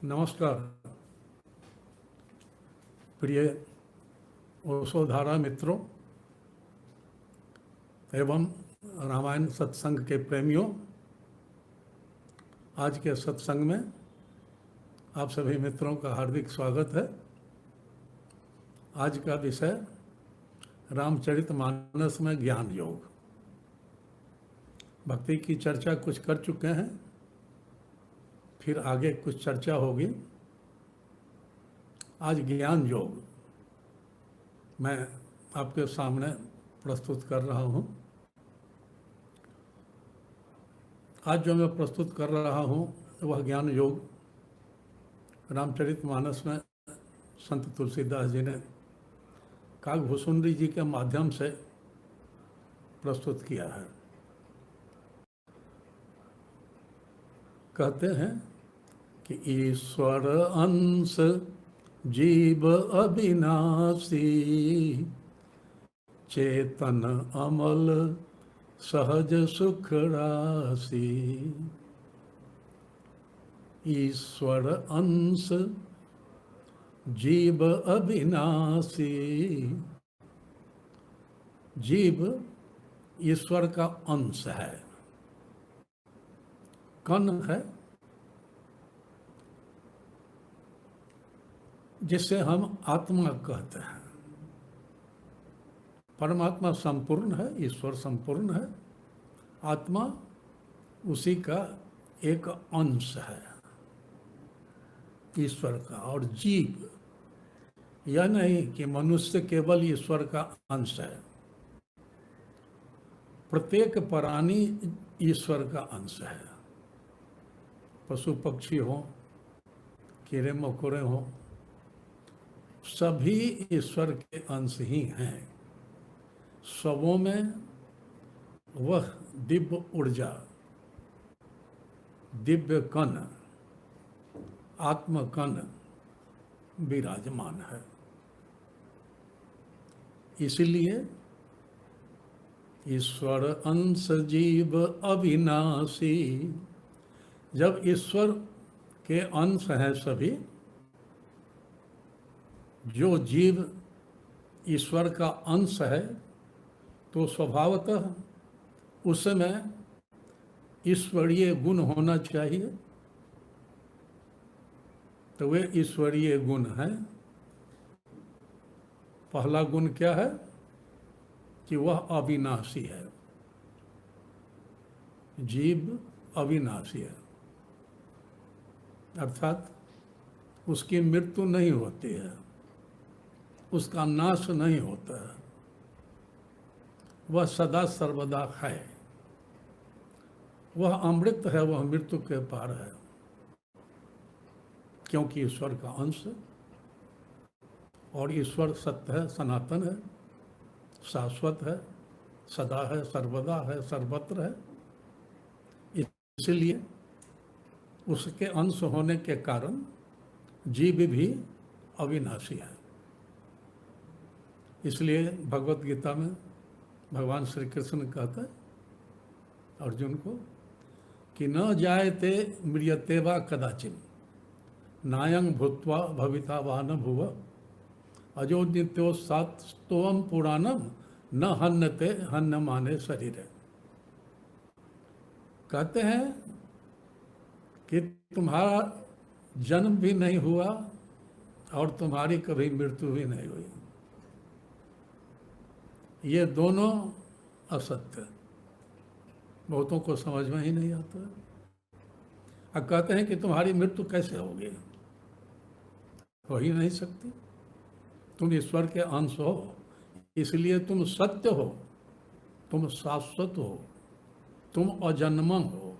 नमस्कार प्रिय ओशोधारा मित्रों एवं रामायण सत्संग के प्रेमियों। आज के सत्संग में आप सभी मित्रों का हार्दिक स्वागत है। आज का विषय रामचरितमानस में ज्ञान योग। भक्ति की चर्चा कुछ कर चुके हैं, फिर आगे कुछ चर्चा होगी। आज ज्ञान योग मैं आपके सामने प्रस्तुत कर रहा हूँ। आज जो मैं प्रस्तुत कर रहा हूँ वह ज्ञान योग रामचरितमानस में संत तुलसीदास जी ने काकभूषुंडी जी के माध्यम से प्रस्तुत किया है। कहते हैं कि ईश्वर अंश जीव अविनाशी, चेतन अमल सहज सुख राशि। ईश्वर अंश जीव अविनाशी। जीव ईश्वर का अंश है, कण है, जिसे हम आत्मा कहते हैं। परमात्मा संपूर्ण है, ईश्वर संपूर्ण है, आत्मा उसी का एक अंश है ईश्वर का। और जीव यह नहीं कि मनुष्य केवल ईश्वर का अंश है। प्रत्येक प्राणी ईश्वर का अंश है। पशु पक्षी हो, कीड़े मकोड़े हो, सभी ईश्वर के अंश ही हैं। सबों में वह दिव्य ऊर्जा, दिव्य कण, आत्मकण विराजमान है। इसलिए ईश्वर अंश जीव अविनाशी। जब ईश्वर के अंश हैं सभी, जो जीव ईश्वर का अंश है, तो स्वभावतः उसमें ईश्वरीय गुण होना चाहिए। तो वे ईश्वरीय गुण हैं। पहला गुण क्या है कि वह अविनाशी है। जीव अविनाशी है, अर्थात उसकी मृत्यु नहीं होती है, उसका नाश नहीं होता है, वह सदा सर्वदा है। वह अमृत है, वह मृत्यु के पार है, क्योंकि ईश्वर का अंश है। और ईश्वर सत्य है, सनातन है, शाश्वत है, सदा है, सर्वदा है, सर्वत्र है। इसलिए उसके अंश होने के कारण जीव भी अविनाशी है। इसलिए भगवत गीता में भगवान श्री कृष्ण कहते हैं अर्जुन को कि न जायते म्रियते वा कदाचिन, नायं भूत्वा भविता वा न भुव, अजो नित्यो सात्वम पुराणम न हन्यते हन्यमाने शरीर। कहते हैं कि तुम्हारा जन्म भी नहीं हुआ और तुम्हारी कभी मृत्यु भी नहीं हुई। ये दोनों असत्य, बहुतों को समझ में ही नहीं आता। अब कहते हैं कि तुम्हारी मृत्यु कैसे होगी, हो ही नहीं सकती। तुम ईश्वर के अंश हो, इसलिए तुम सत्य हो, तुम शाश्वत हो, तुम अजन्म हो।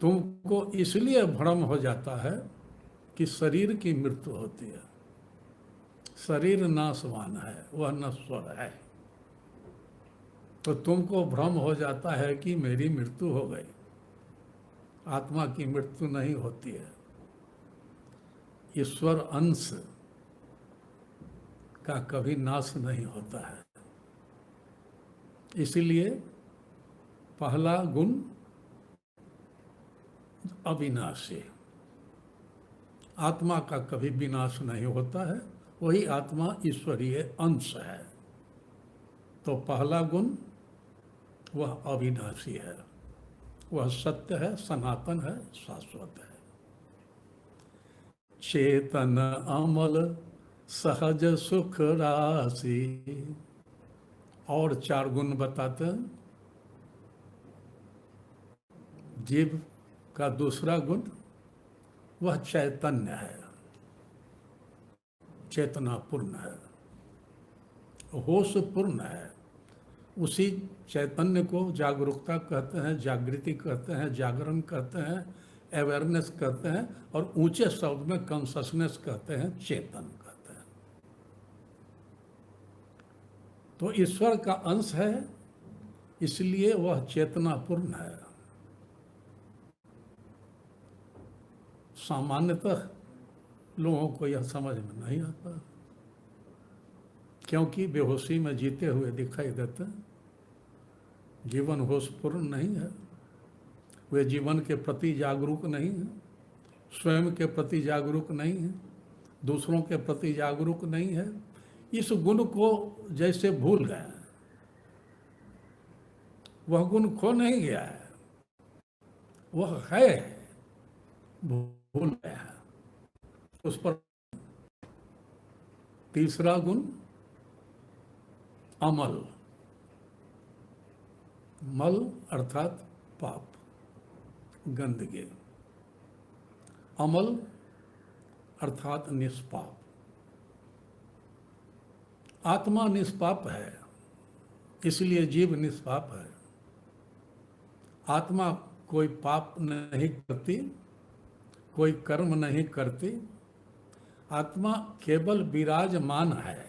तुमको इसलिए भ्रम हो जाता है कि शरीर की मृत्यु होती है। शरीर नाशवान है, वह नश्वर है। तो तुमको भ्रम हो जाता है कि मेरी मृत्यु हो गई। आत्मा की मृत्यु नहीं होती है। ईश्वर अंश का कभी नाश नहीं होता है। इसलिए पहला गुण अविनाशी, आत्मा का कभी विनाश नहीं होता है, वही आत्मा ईश्वरीय अंश है। तो पहला गुण वह अविनाशी है, वह सत्य है, सनातन है, शाश्वत है। चेतन अमल सहज सुख राशि। और 4 गुण बताते हैं। जीव का दूसरा गुण वह चैतन्य है, चेतनापूर्ण है, होशपूर्ण है। उसी चैतन्य को जागरूकता कहते हैं, जागृति कहते हैं, जागरण कहते हैं, अवेयरनेस कहते हैं, और ऊंचे शब्द में कॉन्शसनेस कहते हैं, चेतन कहते हैं। तो ईश्वर का अंश है, इसलिए वह चेतनापूर्ण है। सामान्यतः लोगों को यह समझ में नहीं आता, क्योंकि बेहोशी में जीते हुए दिखाई देते हैं। जीवन होशपूर्ण नहीं है, वे जीवन के प्रति जागरूक नहीं है, स्वयं के प्रति जागरूक नहीं है, दूसरों के प्रति जागरूक नहीं है। इस गुण को जैसे भूल गए, वह गुण खो नहीं गया है, वह है, भूल गया है उस पर। तीसरा गुण अमल। मल अर्थात पाप, गंदगी। अमल अर्थात निष्पाप। आत्मा निष्पाप है, इसलिए जीव निष्पाप है। आत्मा कोई पाप नहीं करती, कोई कर्म नहीं करती। आत्मा केवल विराजमान है।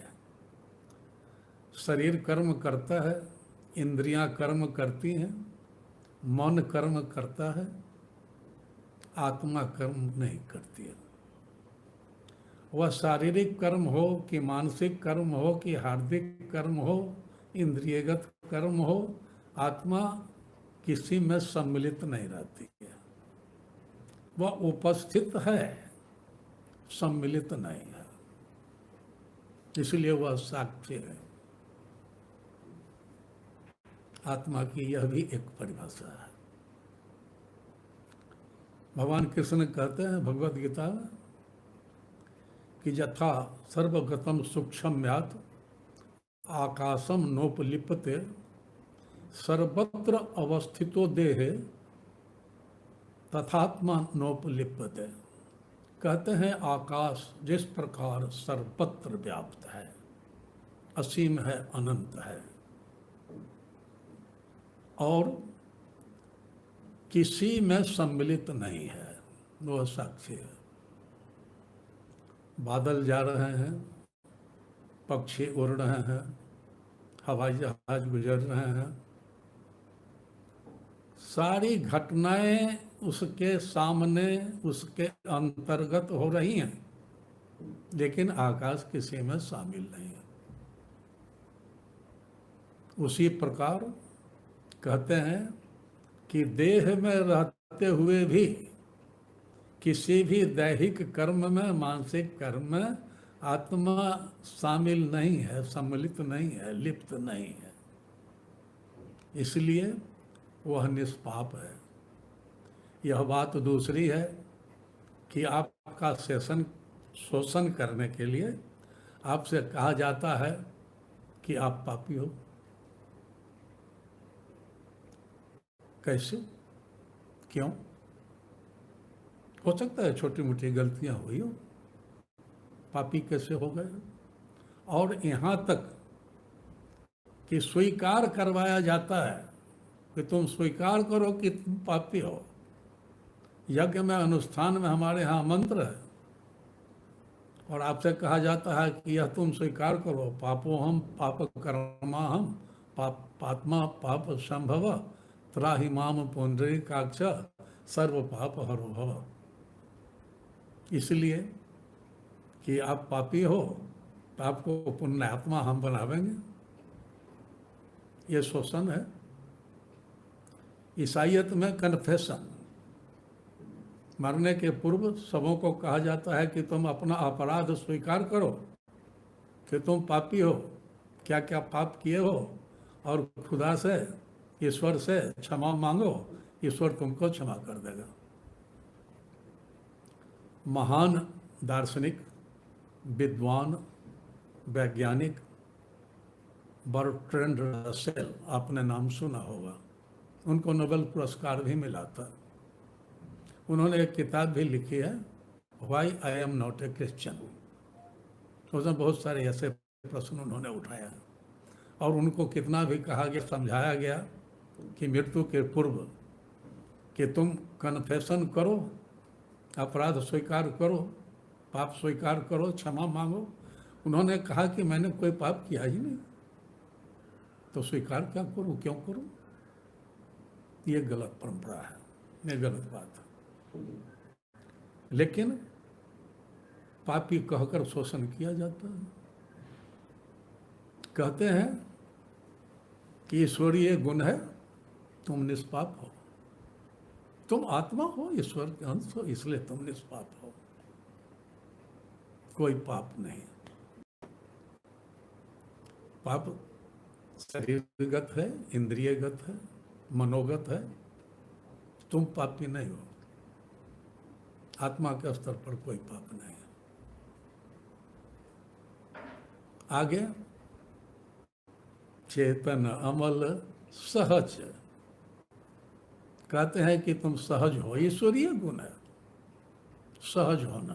शरीर कर्म करता है, इंद्रियां कर्म करती हैं, मन कर्म करता है, आत्मा कर्म नहीं करती है। वह शारीरिक कर्म हो कि मानसिक कर्म हो कि हार्दिक कर्म हो, इंद्रियगत कर्म हो, आत्मा किसी में सम्मिलित नहीं रहती है। वह उपस्थित है, सम्मिलित नहीं है, इसलिए वह साक्षी है। आत्मा की यह भी एक परिभाषा है। भगवान कृष्ण कहते हैं भगवद गीता में कि यथा सर्वगतम सूक्ष्म्यात् आकाशम नोपलिप्यते सर्वत्र अवस्थितो देहे तथात्मा नोपलिप्यते। कहते हैं आकाश जिस प्रकार सर्वत्र व्याप्त है, असीम है, अनंत है, और किसी में सम्मिलित नहीं है, वह साक्षी है। बादल जा रहे हैं, पक्षी उड़ रहे हैं, हवाई जहाज गुजर रहे हैं, सारी घटनाएं उसके सामने, उसके अंतर्गत हो रही हैं, लेकिन आकाश किसी में शामिल नहीं है। उसी प्रकार कहते हैं कि देह में रहते हुए भी किसी भी दैहिक कर्म में, मानसिक कर्म में आत्मा शामिल नहीं है, सम्मिलित नहीं है, लिप्त नहीं है, इसलिए वह निष्पाप है। यह बात दूसरी है कि आपका शोषण करने के लिए आपसे कहा जाता है कि आप पापी हो। कैसे, क्यों? हो सकता है छोटी मोटी गलतियां हुई हो, पापी कैसे हो गए? और यहाँ तक कि स्वीकार करवाया जाता है कि तुम स्वीकार करो कि तुम पापी हो। यज्ञ में, अनुष्ठान में हमारे यहाँ मंत्र है, और आपसे कहा जाता है कि यह तुम स्वीकार करो, पापो हम पाप कर्मा हम पात्मा पाप संभव त्राहि माम पुंडरीकाक्ष सर्व पाप हरो भव। इसलिए कि आप पापी हो तो आपको पुण्यात्मा हम बनावेंगे, ये शोषण है। ईसाईयत में कन्फेशन, मरने के पूर्व सबों को कहा जाता है कि तुम अपना अपराध स्वीकार करो कि तुम पापी हो, क्या क्या पाप किए हो, और खुदा से, ईश्वर से क्षमा मांगो, ईश्वर तुमको क्षमा कर देगा। महान दार्शनिक, विद्वान, वैज्ञानिक बर्ट्रैंड रसेल, आपने नाम सुना होगा, उनको नोबेल पुरस्कार भी मिला था। उन्होंने एक किताब भी लिखी है, why I am not a Christian. उसमें बहुत सारे ऐसे प्रश्न उन्होंने उठाया और उनको कितना भी कहा गया, समझाया गया कि मृत्यु के पूर्व कि तुम कन्फेशन करो, अपराध स्वीकार करो, पाप स्वीकार करो, क्षमा मांगो। उन्होंने कहा कि मैंने कोई पाप किया ही नहीं, तो स्वीकार क्या करूं, क्यों करूं? ये गलत परंपरा है, ये गलत बात है। लेकिन पापी कहकर शोषण किया जाता है। कहते हैं कि ईश्वरीय गुण है, तुम निष्पाप हो, तुम आत्मा हो, ईश्वर के अंश हो, इसलिए तुम निष्पाप हो, कोई पाप नहीं। पाप शरीरगत है, इंद्रियगत है, मनोगत है। तुम पापी नहीं हो, आत्मा के स्तर पर कोई पाप नहीं। आगे, चेतन अमल सहज, कहते हैं कि तुम सहज हो, ईश्वरीय गुण है सहज होना,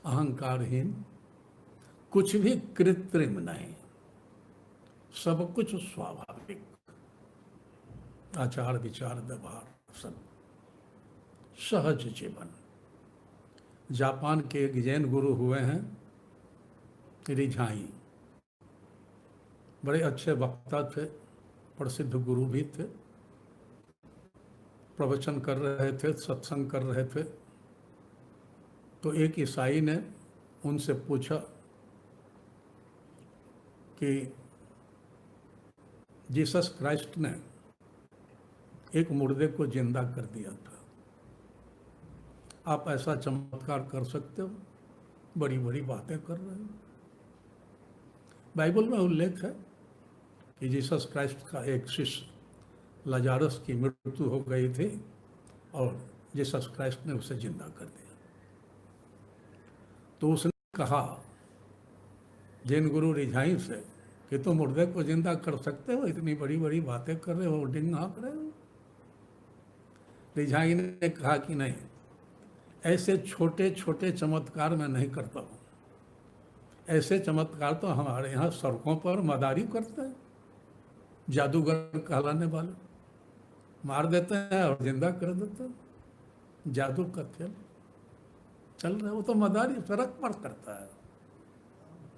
अहंकारहीन, कुछ भी कृत्रिम नहीं, सब कुछ स्वाभाविक, आचार विचार व्यवहार सब सहज जीवन। जापान के एक जैन गुरु हुए हैं रिझाई, बड़े अच्छे वक्ता थे, प्रसिद्ध गुरु भी थे, प्रवचन कर रहे थे, सत्संग कर रहे थे। तो एक ईसाई ने उनसे पूछा कि जीसस क्राइस्ट ने एक मुर्दे को जिंदा कर दिया था, आप ऐसा चमत्कार कर सकते हो? बड़ी बड़ी बातें कर रहे हो। बाइबल में उल्लेख है कि जीसस क्राइस्ट का एक शिष्य लाजारस की मृत्यु हो गई थी और जीसस क्राइस्ट ने उसे जिंदा कर दिया। तो उसने कहा जैन गुरु रिझाई से कि तुम मुर्दे को जिंदा कर सकते हो, इतनी बड़ी बड़ी बातें कर रहे हो, डिंग हाँक रहे हो। रिझाई ने कहा कि नहीं, ऐसे छोटे छोटे चमत्कार मैं नहीं करता हूँ, ऐसे चमत्कार तो हमारे यहाँ सड़कों पर मदारी करते हैं, जादूगर कहलाने वाले मार देते हैं और जिंदा कर देते हैं। जादू का खेल चल रहा है, वो तो मदारी सड़क पर करता है।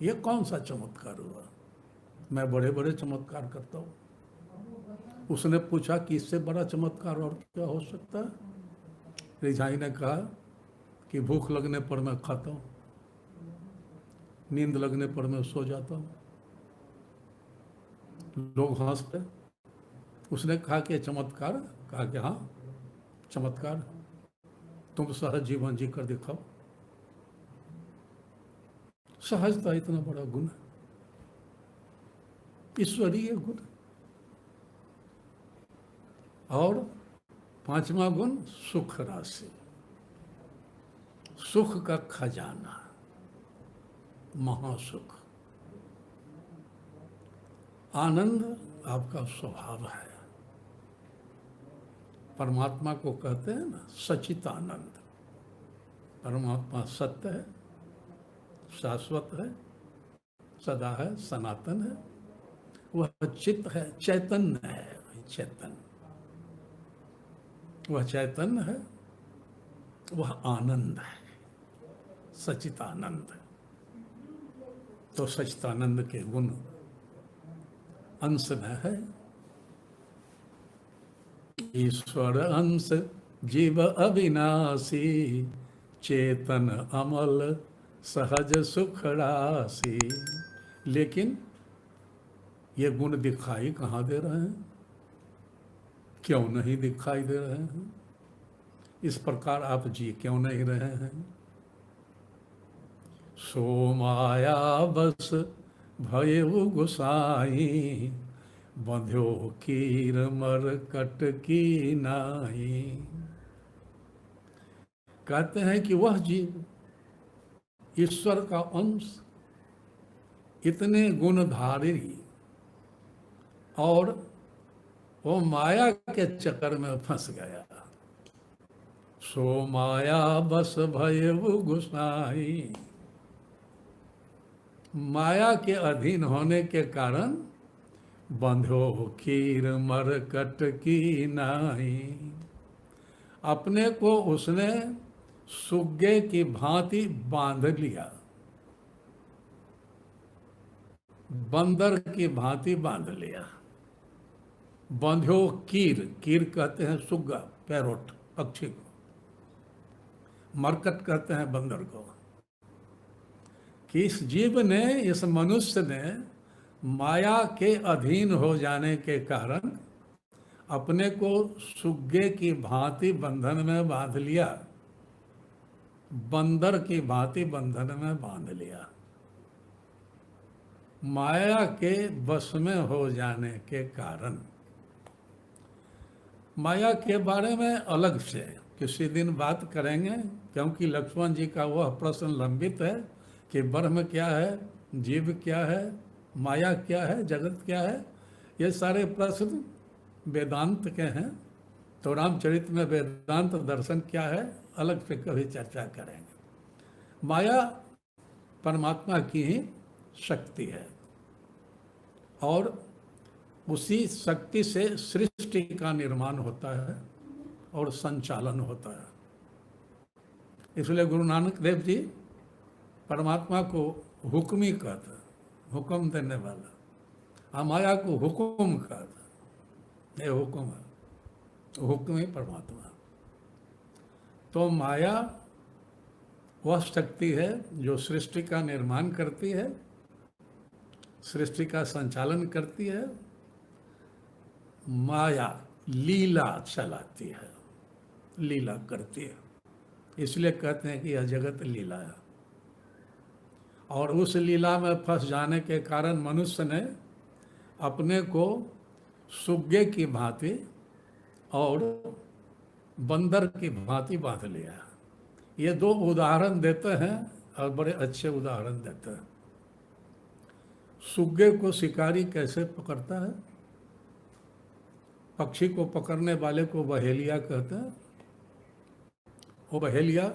ये कौन सा चमत्कार हुआ? मैं बड़े बड़े चमत्कार करता हूँ। उसने पूछा कि इससे बड़ा चमत्कार और क्या हो सकता है? रिझाई ने कहा कि भूख लगने पर मैं खाता हूँ, नींद लगने पर मैं सो जाता हूँ। लोग हंसते। उसने कहा कि चमत्कार? कहा कि हाँ चमत्कार, तुम सहज जीवन जी कर दिखाओ। सहजता इतना बड़ा गुण है, ईश्वरीय गुण। और पांचवा गुण सुख राशि, सुख का खजाना, महासुख। आनंद आपका स्वभाव है। परमात्मा को कहते हैं ना सचित आनंद। परमात्मा सत्य है, शाश्वत है, सदा है, सनातन है। वह चित्त है, चैतन्य है, चैतन्य। वह चैतन्य है, वह आनंद है, सचित आनंद। तो सचितानंद के गुण अंश में है। ईश्वर अंश जीव अविनाशी, चेतन अमल सहज सुख राशि। लेकिन ये गुण दिखाई कहाँ दे रहे हैं? क्यों नहीं दिखाई दे रहे हैं? इस प्रकार आप जी क्यों नहीं रहे हैं? सो माया बस भयउ गुसाई, बंध्यो कीर मरकट की नाई। कहते हैं कि वह जीव ईश्वर का अंश, इतने गुणधारी, और वो माया के चक्कर में फंस गया। सो माया बस भयउ गुसाई, माया के अधीन होने के कारण बंधो कीर मरकट की नाई, अपने को उसने सुग्गे की भांति बांध लिया, बंदर की भांति बांध लिया। बंध्यो कीर, कीर कहते हैं सुग्गा, पैरोट पक्षी को, मरकट कहते हैं बंदर को। कि इस जीव ने, इस मनुष्य ने माया के अधीन हो जाने के कारण अपने को सुग्गे की भांति बंधन में बांध लिया, बंदर की भांति बंधन में बांध लिया। माया के वश में हो जाने के कारण। माया के बारे में अलग से किसी दिन बात करेंगे, क्योंकि लक्ष्मण जी का वह प्रश्न लंबित है कि ब्रह्म क्या है, जीव क्या है, माया क्या है, जगत क्या है। ये सारे प्रश्न वेदांत के हैं, तो रामचरित में वेदांत दर्शन क्या है अलग से कभी चर्चा करेंगे। माया परमात्मा की ही शक्ति है, और उसी शक्ति से सृष्टि का निर्माण होता है और संचालन होता है। इसलिए गुरु नानक देव जी परमात्मा को हुक्मी कहते हैं, हुक्म देने वाला। माया को हुक्म कहते हैं, ये हुक्म है, हुक्म ही परमात्मा। तो माया वह शक्ति है जो सृष्टि का निर्माण करती है, सृष्टि का संचालन करती है। माया लीला चलाती है, लीला करती है, इसलिए कहते हैं कि यह जगत लीला है। और उस लीला में फंस जाने के कारण मनुष्य ने अपने को सुग्गे की भांति और बंदर की भांति बांध लिया। ये दो उदाहरण देते हैं और बड़े अच्छे उदाहरण देते हैं। सुग्गे को शिकारी कैसे पकड़ता है? पक्षी को पकड़ने वाले को बहेलिया कहते हैं। वो बहेलिया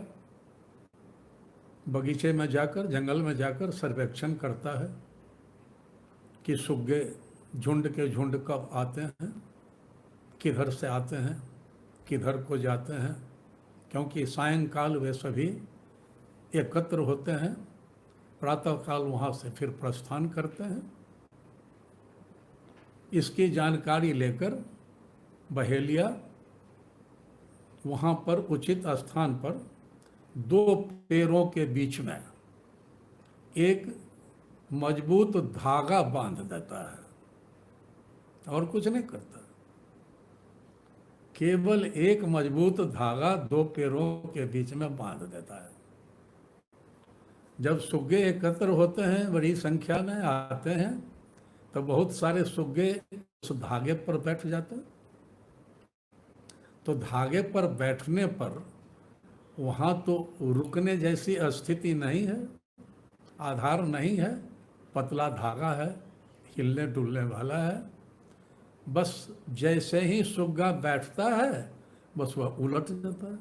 बगीचे में जाकर, जंगल में जाकर सर्वेक्षण करता है कि सुग्गे झुंड के झुंड कब आते हैं, किधर से आते हैं, किधर को जाते हैं, क्योंकि सायंकाल वे सभी एकत्र होते हैं, प्रातःकाल वहाँ से फिर प्रस्थान करते हैं। इसकी जानकारी लेकर बहेलिया वहाँ पर उचित स्थान पर दो पेड़ों के बीच में एक मजबूत धागा बांध देता है और कुछ नहीं करता। केवल एक मजबूत धागा दो पेड़ों के बीच में बांध देता है। जब सुग्गे एकत्र होते हैं, बड़ी संख्या में आते हैं, तो बहुत सारे सुग्गे उस धागे पर बैठ जाते हैं। तो धागे पर बैठने पर वहाँ तो रुकने जैसी स्थिति नहीं है, आधार नहीं है, पतला धागा है, हिलने डुलने वाला है। बस जैसे ही सुग्गा बैठता है बस वह उलट जाता है,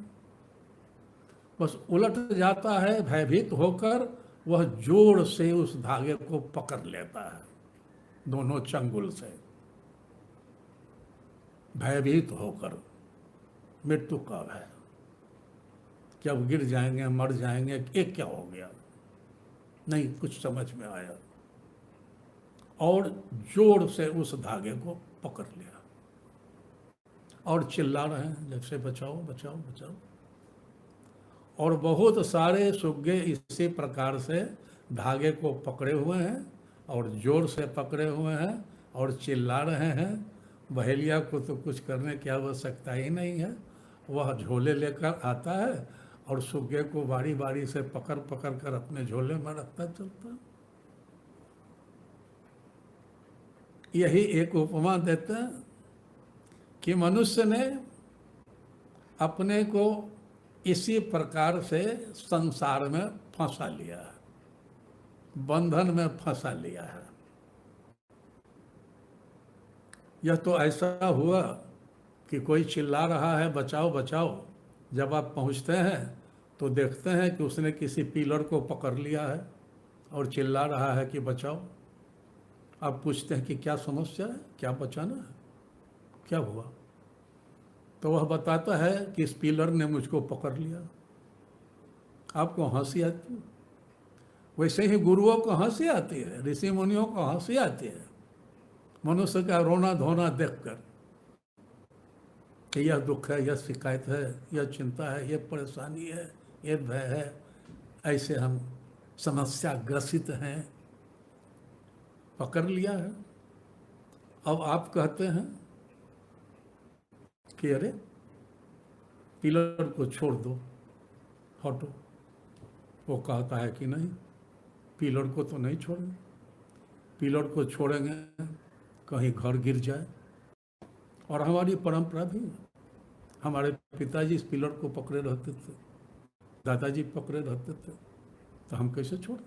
बस उलट जाता है। भयभीत होकर वह जोर से उस धागे को पकड़ लेता है, दोनों चंगुल से, भयभीत होकर। मृत्यु का भय, जब गिर जाएंगे, मर जाएंगे, ये क्या हो गया, नहीं कुछ समझ में आया, और जोर से उस धागे को पकड़ लिया और चिल्ला रहे हैं जैसे बचाओ बचाओ बचाओ। और बहुत सारे सुग्गे इसी प्रकार से धागे को पकड़े हुए हैं और जोर से पकड़े हुए हैं और चिल्ला रहे हैं। बहेलिया को तो कुछ करने की आवश्यकता ही नहीं है, वह झोले लेकर आता है और सुग्गे को बारी बारी से पकड़ पकड़ कर अपने झोले में रखता चलता। यही एक उपमा देते हैं कि मनुष्य ने अपने को इसी प्रकार से संसार में फंसा लिया है, बंधन में फंसा लिया है। यह तो ऐसा हुआ कि कोई चिल्ला रहा है बचाओ बचाओ, जब आप पहुंचते हैं तो देखते हैं कि उसने किसी पिलर को पकड़ लिया है और चिल्ला रहा है कि बचाओ। आप पूछते हैं कि क्या समस्या है, क्या बचाना है, क्या हुआ? तो वह बताता है कि इस पिलर ने मुझको पकड़ लिया। आपको हंसी आती है? वैसे ही गुरुओं को हंसी आती है, ऋषि मुनियों को हंसी आती है मनुष्य का रोना धोना देखकर कि यह दुख है, यह शिकायत है, यह चिंता है, यह परेशानी है, यह भय है, ऐसे हम समस्या ग्रसित हैं, पकड़ लिया है। अब आप कहते हैं कि अरे पिलर को छोड़ दो, हटो। वो कहता है कि नहीं, पिलर को तो नहीं छोड़ेंगे, पिलर को छोड़ेंगे कहीं घर गिर जाए। और हमारी परंपरा भी, हमारे पिताजी इस पिलर को पकड़े रहते थे, दादाजी पकड़े रहते थे, तो हम कैसे छोड़,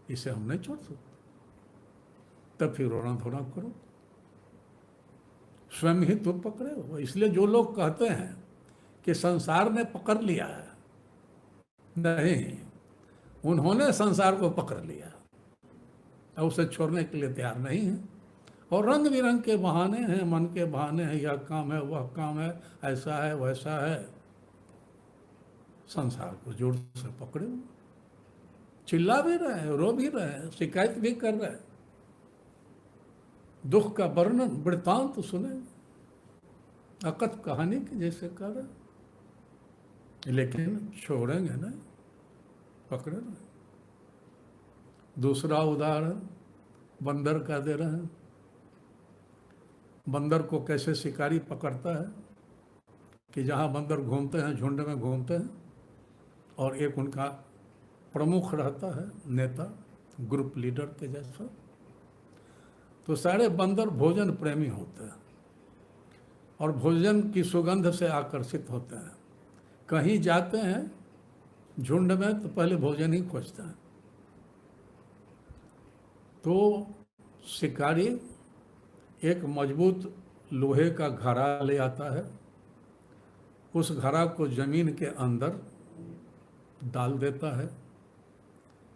इसे हम नहीं छोड़ सकते। तब फिर रोना धोना करो, स्वयं ही तुम पकड़े हो। इसलिए जो लोग कहते हैं कि संसार ने पकड़ लिया है, नहीं, उन्होंने संसार को पकड़ लिया और उसे छोड़ने के लिए तैयार नहीं है। और रंग बिरंग के बहाने हैं, मन के बहाने हैं, यह काम है, वह काम है, ऐसा है, वैसा है। संसार को जोर से पकड़े, चिल्ला भी रहे हैं, रो भी रहे हैं, शिकायत भी कर रहे हैं, दुख का वर्णन वृत्तांत सुने, अकथ कहानी की जैसे कर रहे, लेकिन छोड़ेंगे नहीं, पकड़े नहीं। दूसरा उदाहरण बंदर का दे रहे हैं। बंदर को कैसे शिकारी पकड़ता है कि जहाँ बंदर घूमते हैं, झुंड में घूमते हैं, और एक उनका प्रमुख रहता है, नेता, ग्रुप लीडर के जैसा। तो सारे बंदर भोजन प्रेमी होते हैं और भोजन की सुगंध से आकर्षित होते हैं। कहीं जाते हैं झुंड में तो पहले भोजन ही खोजते हैं। तो शिकारी एक मजबूत लोहे का घड़ा ले आता है, उस घड़ा को जमीन के अंदर डाल देता है,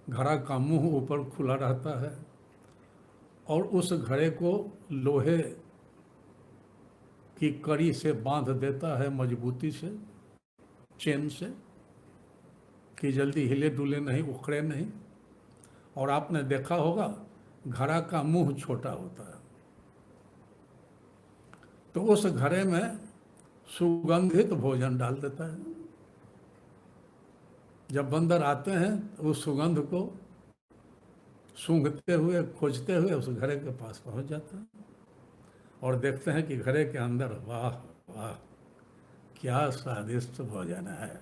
घड़ा का मुंह ऊपर खुला रहता है और उस घड़े को लोहे की कड़ी से बांध देता है, मजबूती से, चेन से, कि जल्दी हिले डुले नहीं, उखड़े नहीं। और आपने देखा होगा घड़ा का मुंह छोटा होता है, तो उस घड़े में सुगंधित भोजन डाल देता है। जब बंदर आते हैं तो उस सुगंध को सूंघते हुए, खोजते हुए उस घड़े के पास पहुंच जाते हैं और देखते हैं कि घड़े के अंदर, वाह वाह क्या स्वादिष्ट भोजन है।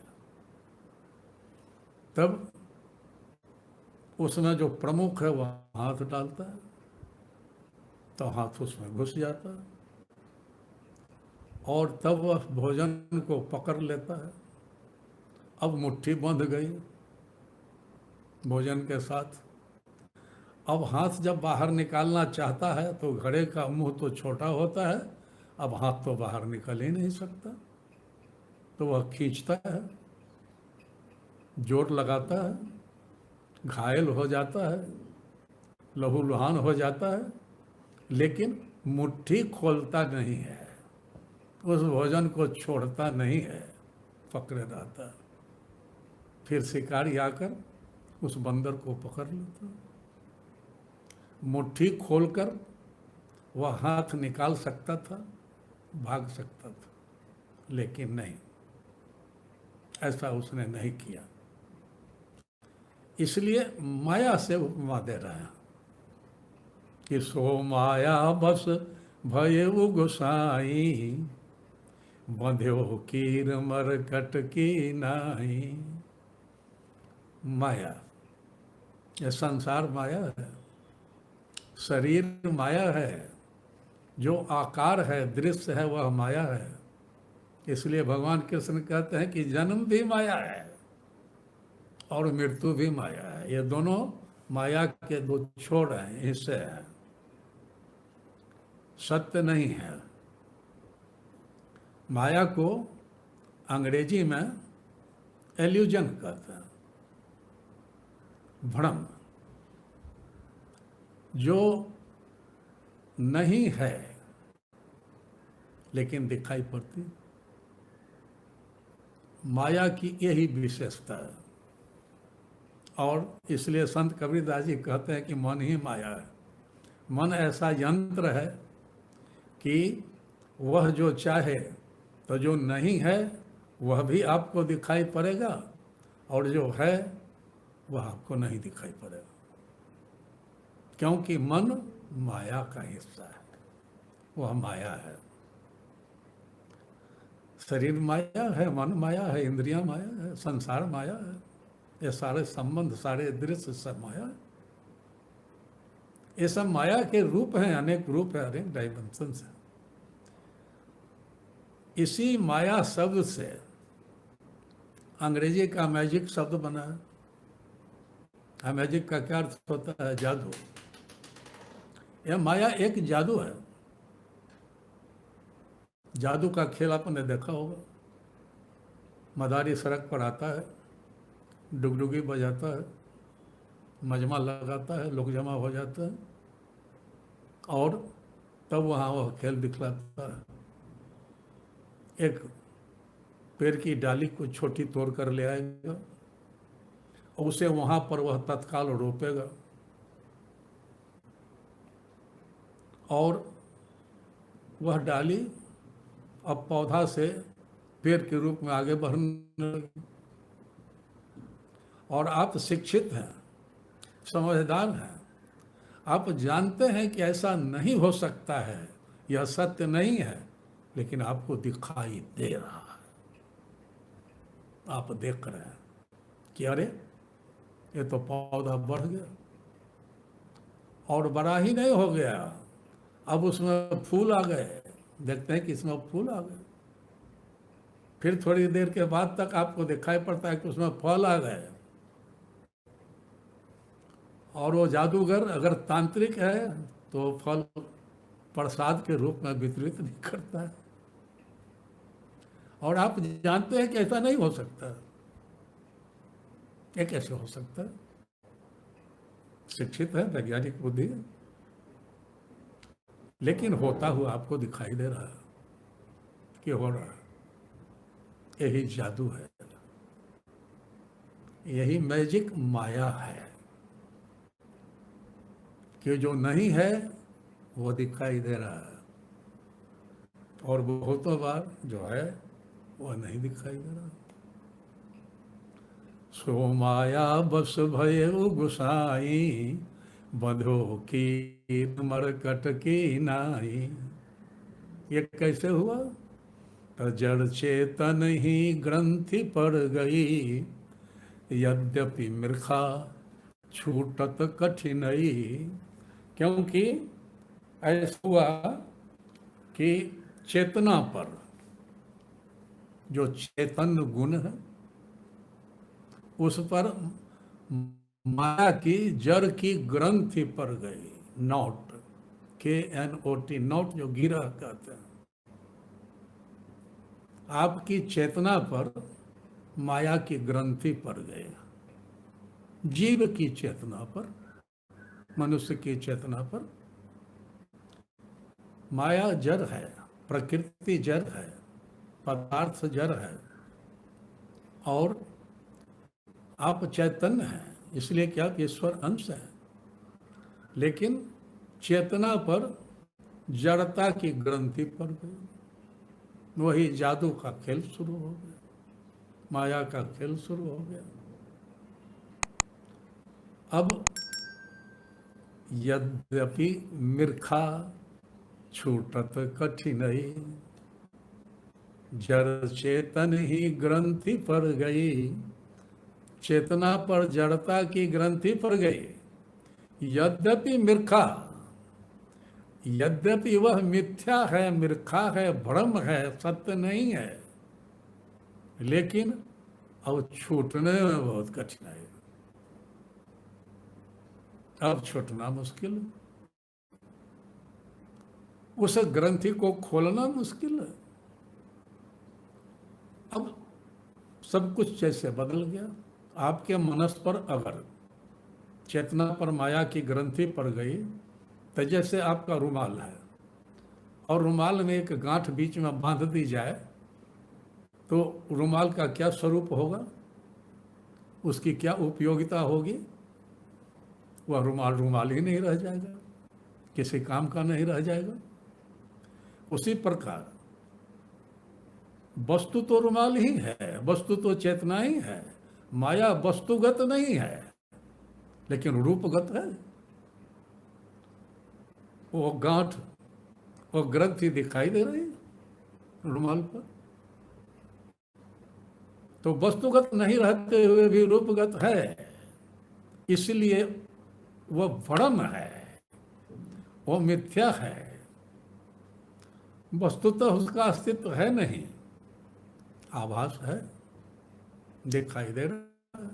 तब उसमें जो प्रमुख है वह हाथ डालता है, तो हाथ उसमें घुस जाता है और तब वह भोजन को पकड़ लेता है। अब मुट्ठी बंध गई भोजन के साथ। अब हाथ जब बाहर निकालना चाहता है तो घड़े का मुंह तो छोटा होता है, अब हाथ तो बाहर निकल ही नहीं सकता, तो वह खींचता है, जोर लगाता है, घायल हो जाता है, लहूलुहान हो जाता है, लेकिन मुट्ठी खोलता नहीं है, उस भोजन को छोड़ता नहीं है, पकड़े रहता है। फिर शिकारी आकर उस बंदर को पकड़ लेता है। मुट्ठी खोलकर वह हाथ निकाल सकता था, भाग सकता था, लेकिन नहीं, ऐसा उसने नहीं किया। इसलिए माया से उपमा दे रहे हैं कि सो माया बस भये गोसाई, बंध्यो कीर मरकट की नाही। माया, ये संसार माया है, शरीर माया है, जो आकार है, दृश्य है, वह माया है। इसलिए भगवान कृष्ण कहते हैं कि जन्म भी माया है और मृत्यु भी माया है। ये दोनों माया के दो छोर हैं, हिस्से हैं, सत्य नहीं है। माया को अंग्रेजी में एल्यूजन कहते हैं, भ्रम। जो नहीं है लेकिन दिखाई पड़ती, माया की यही विशेषता है। और इसलिए संत कबीरदास जी कहते हैं कि मन ही माया है। मन ऐसा यंत्र है कि वह जो चाहे तो जो नहीं है वह भी आपको दिखाई पड़ेगा, और जो है वह आपको नहीं दिखाई पड़ेगा, क्योंकि मन माया का हिस्सा है, वह माया है। शरीर माया है, मन माया है, इंद्रियां माया है, संसार माया है, ये सारे संबंध, सारे दृश्य सब माया है। ये सब माया के रूप हैं, अनेक रूप है, अनेक डायमेंशन है। इसी माया शब्द से अंग्रेजी का मैजिक शब्द बना है। मैजिक का क्या अर्थ होता है? जादू। यह माया एक जादू है। जादू का खेल आपने देखा होगा। मदारी सड़क पर आता है, डुगडुगी बजाता है, मजमा लगाता है, लोग जमा हो जाते हैं, और तब वहाँ वह खेल दिखलाता है। एक पेड़ की डाली को छोटी तोड़ कर ले आएगा और उसे वहाँ पर वह तत्काल रोपेगा, और वह डाली अब पौधा से पेड़ के रूप में आगे बढ़ने लगी। और आप शिक्षित हैं, समझदार हैं, आप जानते हैं कि ऐसा नहीं हो सकता है, यह सत्य नहीं है, लेकिन आपको दिखाई दे रहा है। आप देख रहे हैं कि अरे ये तो पौधा बढ़ गया, और बड़ा ही नहीं हो गया, अब उसमें फूल आ गए। देखते हैं कि इसमें फूल आ गए। फिर थोड़ी देर के बाद तक आपको दिखाई पड़ता है कि उसमें फल आ गए। और वो जादूगर अगर तांत्रिक है तो फल प्रसाद के रूप में वितरित नहीं करता है। और आप जानते हैं कि ऐसा नहीं हो सकता। ये कैसे हो सकता है? शिक्षित है, वैज्ञानिक बुद्धि है, लेकिन होता हुआ आपको दिखाई दे रहा है कि हो रहा है। यही जादू है, यही मैजिक माया है कि जो नहीं है वो दिखाई दे रहा है, और बहुतों बार जो है वह नहीं दिखाई दे रहा। सो माया बस भयो गुसाई, बंधो की मरकट की नाई। ये कैसे हुआ? तो जड़ चेतन ही ग्रंथि पड़ गई, यद्यपि मृखा छूटत कठिनाई। क्योंकि ऐसा हुआ कि चेतना पर, जो चेतन गुण है, उस पर माया की जड़ की ग्रंथि पड़ गई। नोट, KNOT, नोट जो गिरा कहते हैं। आपकी चेतना पर माया की ग्रंथि पड़ गई। जीव की चेतना पर, मनुष्य की चेतना पर माया जड़ है, प्रकृति जड़ है, पदार्थ जड़ है, और आप चैतन्य हैं, इसलिए कि आप ईश्वर अंश हैं। लेकिन चेतना पर जड़ता की ग्रंथि पड़ गई। वही जादू का खेल शुरू हो गया, माया का खेल शुरू हो गया। अब यद्यपि मिर्खा छूटत कठिनाई, जड़ चेतन ही ग्रंथि पर गई, चेतना पर जड़ता की ग्रंथि पर गई। यद्यपि मिर्खा, यद्यपि वह मिथ्या है, मिर्खा है, भ्रम है, सत्य नहीं है, लेकिन अब छूटने में बहुत कठिनाई, अब छूटना मुश्किल है, उस ग्रंथि को खोलना मुश्किल है। अब सब कुछ जैसे बदल गया। आपके मनस पर अगर चेतना पर माया की ग्रंथि पड़ गई, तो जैसे आपका रुमाल है और रुमाल में एक गांठ बीच में बांध दी जाए, तो रुमाल का क्या स्वरूप होगा, उसकी क्या उपयोगिता होगी? वह रुमाल रुमाल ही नहीं रह जाएगा, किसी काम का नहीं रह जाएगा। उसी प्रकार वस्तु तो रुमाल ही है, वस्तु तो चेतना ही है, माया वस्तुगत नहीं है लेकिन रूपगत है। वो गांठ, वो ग्रंथि दिखाई दे रही है रुमाल पर, तो वस्तुगत नहीं रहते हुए भी रूपगत है, इसलिए वह भ्रम है, वो मिथ्या है, वस्तुतः उसका अस्तित्व है नहीं, आभास है, दिखाई दे रहा है।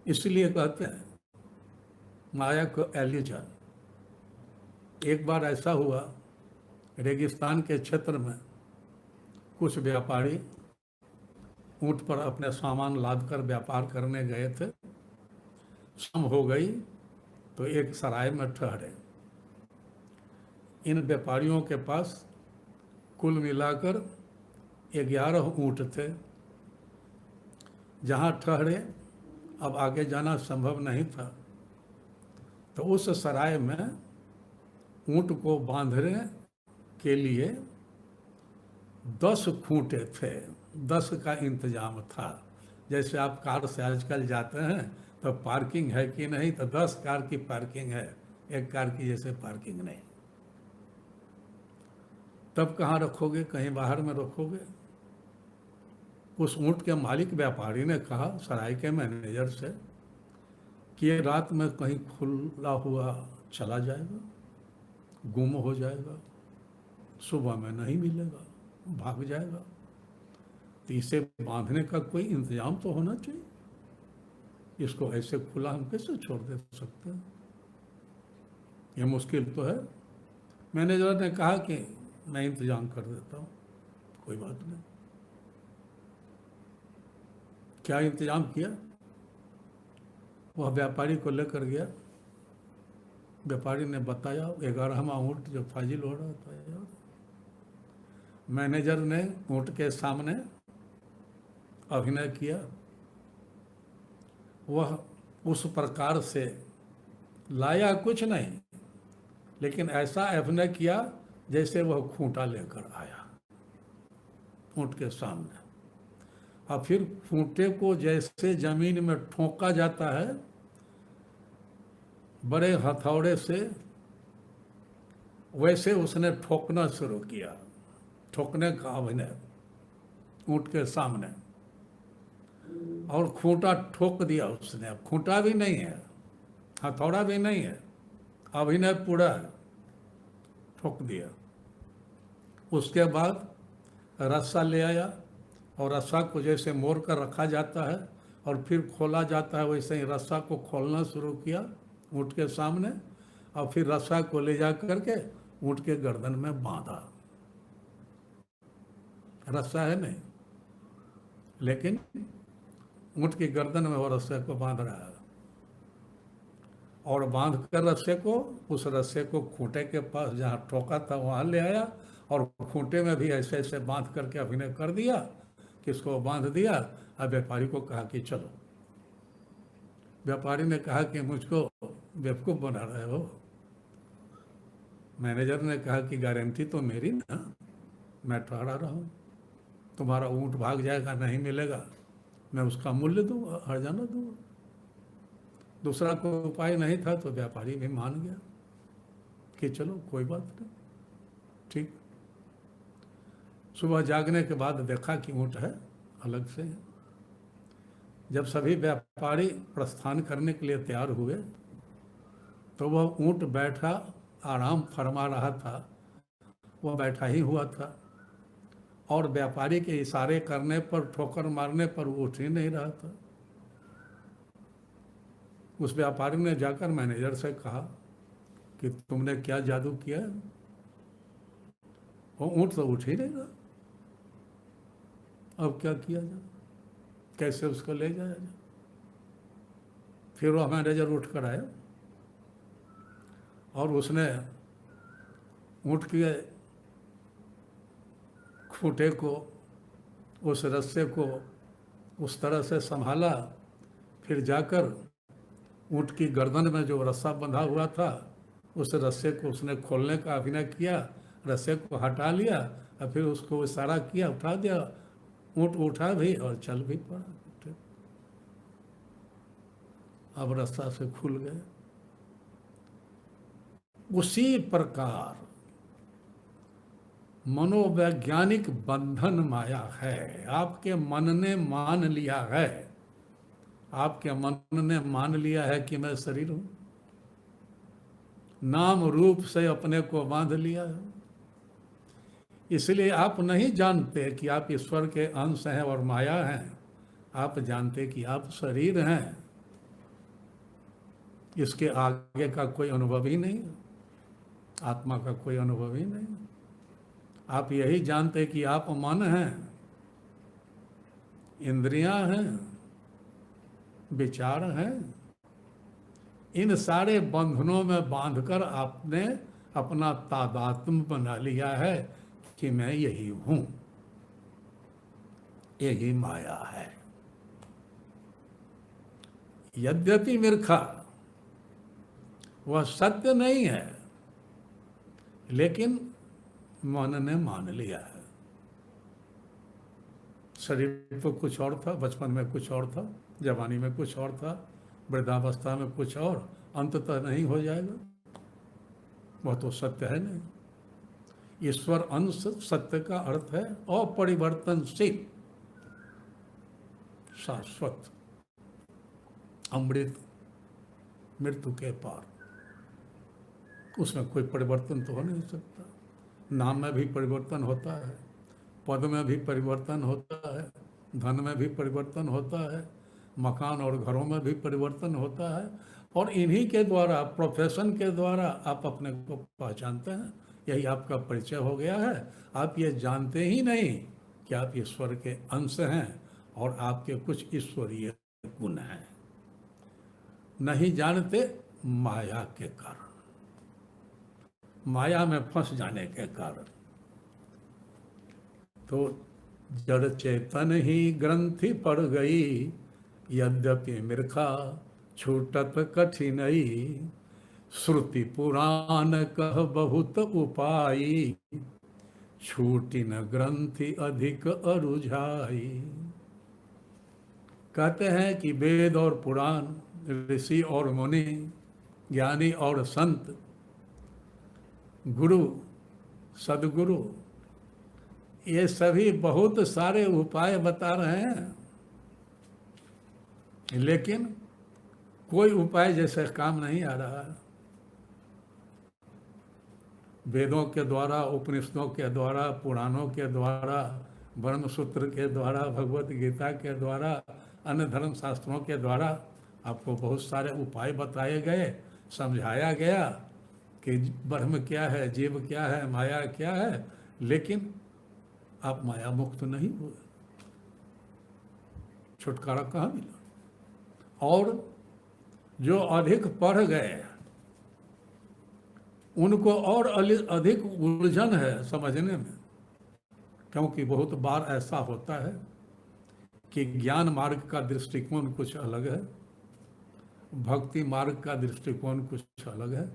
इसलिए कहते हैं माया को एल्यूजन। एक बार ऐसा हुआ, रेगिस्तान के क्षेत्र में कुछ व्यापारी ऊंट पर अपने सामान लादकर व्यापार करने गए थे। शाम हो गई तो एक सराय में ठहरे। इन व्यापारियों के पास कुल मिलाकर 11 ऊंट थे। जहाँ ठहरे अब आगे जाना संभव नहीं था, तो उस सराय में ऊंट को बांधने के लिए 10 खूंटे थे, 10 का इंतजाम था। जैसे आप कार से आजकल जाते हैं तो पार्किंग है कि नहीं, तो 10 कार की पार्किंग है, एक कार की जैसे पार्किंग नहीं। तब कहाँ रखोगे, कहीं बाहर में रखोगे। उस ऊंट के मालिक व्यापारी ने कहा सराय के मैनेजर से कि ये रात में कहीं खुला हुआ चला जाएगा, गुम हो जाएगा, सुबह में नहीं मिलेगा, भाग जाएगा, तो इसे बांधने का कोई इंतजाम तो होना चाहिए। इसको ऐसे खुला हम कैसे छोड़ दे सकते हैं, ये मुश्किल तो है। मैनेजर ने कहा कि मैं इंतजाम कर देता हूँ, कोई बात नहीं। क्या इंतजाम किया, वह व्यापारी को लेकर गया। व्यापारी ने बताया 11वां ऊँट जो फाजिल हो रहा था यार। मैनेजर ने ऊँट के सामने अभिनय किया, वह उस प्रकार से लाया कुछ नहीं, लेकिन ऐसा अभिनय किया जैसे वह खूंटा लेकर आया ऊँट के सामने। और फिर खूंटे को जैसे जमीन में ठोका जाता है बड़े हथौड़े से, वैसे उसने ठोकना शुरू किया, ठोकने का अभिनय ऊँट के सामने। और खूंटा ठोक दिया उसने। खूंटा भी नहीं है, हथौड़ा भी नहीं है, अभिनय पूरा है, ठोक दिया। उसके बाद रस्सा ले आया और रस्सा को जैसे मोड़ कर रखा जाता है और फिर खोला जाता है, वैसे ही रस्सा को खोलना शुरू किया ऊँट के सामने, और फिर रस्सा को ले जा करके ऊँट के गर्दन में बांधा। रस्सा है नहीं, लेकिन ऊँट की गर्दन में वो रस्से को बांध रहा है। और बांध कर रस्से को, उस रस्से को खूंटे के पास जहाँ ठोका था वहाँ ले आया और खूंटे में भी ऐसे ऐसे बांध करके अभिनय कर दिया कि इसको बांध दिया। अब व्यापारी को कहा कि चलो। व्यापारी ने कहा कि मुझको बेवकूफ़ बना रहे हो। मैनेजर ने कहा कि गारंटी तो मेरी ना, मैं ठहरा रहा हूँ, तुम्हारा ऊँट भाग जाएगा, नहीं मिलेगा, मैं उसका मूल्य दूंगा, हर्जाना दूंगा। दूसरा कोई उपाय नहीं था, तो व्यापारी भी मान गया कि चलो कोई बात नहीं, ठीक। सुबह जागने के बाद देखा कि ऊँट है, अलग से। जब सभी व्यापारी प्रस्थान करने के लिए तैयार हुए तो वह ऊँट बैठा आराम फरमा रहा था, वह बैठा ही हुआ था, और व्यापारी के इशारे करने पर, ठोकर मारने पर वो उठ ही नहीं रहा था। उस व्यापारी ने जाकर मैनेजर से कहा कि तुमने क्या जादू किया, वो ऊँट तो उठ ही नहीं रहा, अब क्या किया जाए, कैसे उसको ले जाया जाए। फिर वह मैनेजर उठ कर आया और उसने ऊँट के खूंटे को, उस रस्से को उस तरह से संभाला, फिर जाकर ऊँट की गर्दन में जो रस्सा बंधा हुआ था उस रस्से को उसने खोलने का अभिनय किया, रस्से को हटा लिया और फिर उसको इशारा किया, उठा दिया। ऊँट उठा भी और चल भी पड़ा। अब रस्सा से खुल गए। उसी प्रकार मनोवैज्ञानिक बंधन माया है। आपके मन ने मान लिया है, आपके मन ने मान लिया है कि मैं शरीर हूं, नाम रूप से अपने को बांध लिया है। इसलिए आप नहीं जानते कि आप ईश्वर के अंश हैं और माया हैं, आप जानते कि आप शरीर हैं। इसके आगे का कोई अनुभव ही नहीं, आत्मा का कोई अनुभव ही नहीं। आप यही जानते कि आप मन हैं, इंद्रियां हैं, विचार हैं। इन सारे बंधनों में बांधकर आपने अपना तादात्म्य बना लिया है कि मैं यही हूं, यही माया है। यद्यपि मिर्खा वह सत्य नहीं है, लेकिन मन ने मान लिया है। शरीर तो कुछ और था, बचपन में कुछ और था, जवानी में कुछ और था, वृद्धावस्था में कुछ और, अंततः नहीं हो जाएगा। वह तो सत्य है नहीं। ईश्वर अंश सत्य का अर्थ है अपरिवर्तनशील, शाश्वत, अमृत, मृत्यु के पार। उसमें कोई परिवर्तन तो हो नहीं सकता। नाम में भी परिवर्तन होता है, पद में भी परिवर्तन होता है, धन में भी परिवर्तन होता है, मकान और घरों में भी परिवर्तन होता है, और इन्हीं के द्वारा, प्रोफेशन के द्वारा आप अपने को पहचानते हैं। यही आपका परिचय हो गया है। आप ये जानते ही नहीं कि आप ईश्वर के अंश हैं और आपके कुछ ईश्वरीय गुण हैं। नहीं जानते माया के कारण, माया में फंस जाने के कारण। तो जड़ चेतन ही ग्रंथि पड़ गई, यद्यपि मिर्खा छूटत कठिनई। श्रुति पुराण कह बहुत उपाई, छूटी न ग्रंथि अधिक अरुझाई। कहते हैं कि वेद और पुराण, ऋषि और मुनि, ज्ञानी और संत, गुरु, सदगुरु, ये सभी बहुत सारे उपाय बता रहे हैं, लेकिन कोई उपाय जैसे काम नहीं आ रहा है। वेदों के द्वारा, उपनिषदों के द्वारा, पुराणों के द्वारा, ब्रह्मसूत्र के द्वारा, भगवत गीता के द्वारा, अन्य धर्म शास्त्रों के द्वारा आपको बहुत सारे उपाय बताए गए, समझाया गया कि ब्रह्म क्या है, जीव क्या है, माया क्या है, लेकिन आप माया मुक्त नहीं हुए। छुटकारा कहाँ मिला? और जो अधिक पढ़ गए उनको और अधिक उलझन है समझने में, क्योंकि बहुत बार ऐसा होता है कि ज्ञान मार्ग का दृष्टिकोण कुछ अलग है, भक्ति मार्ग का दृष्टिकोण कुछ अलग है,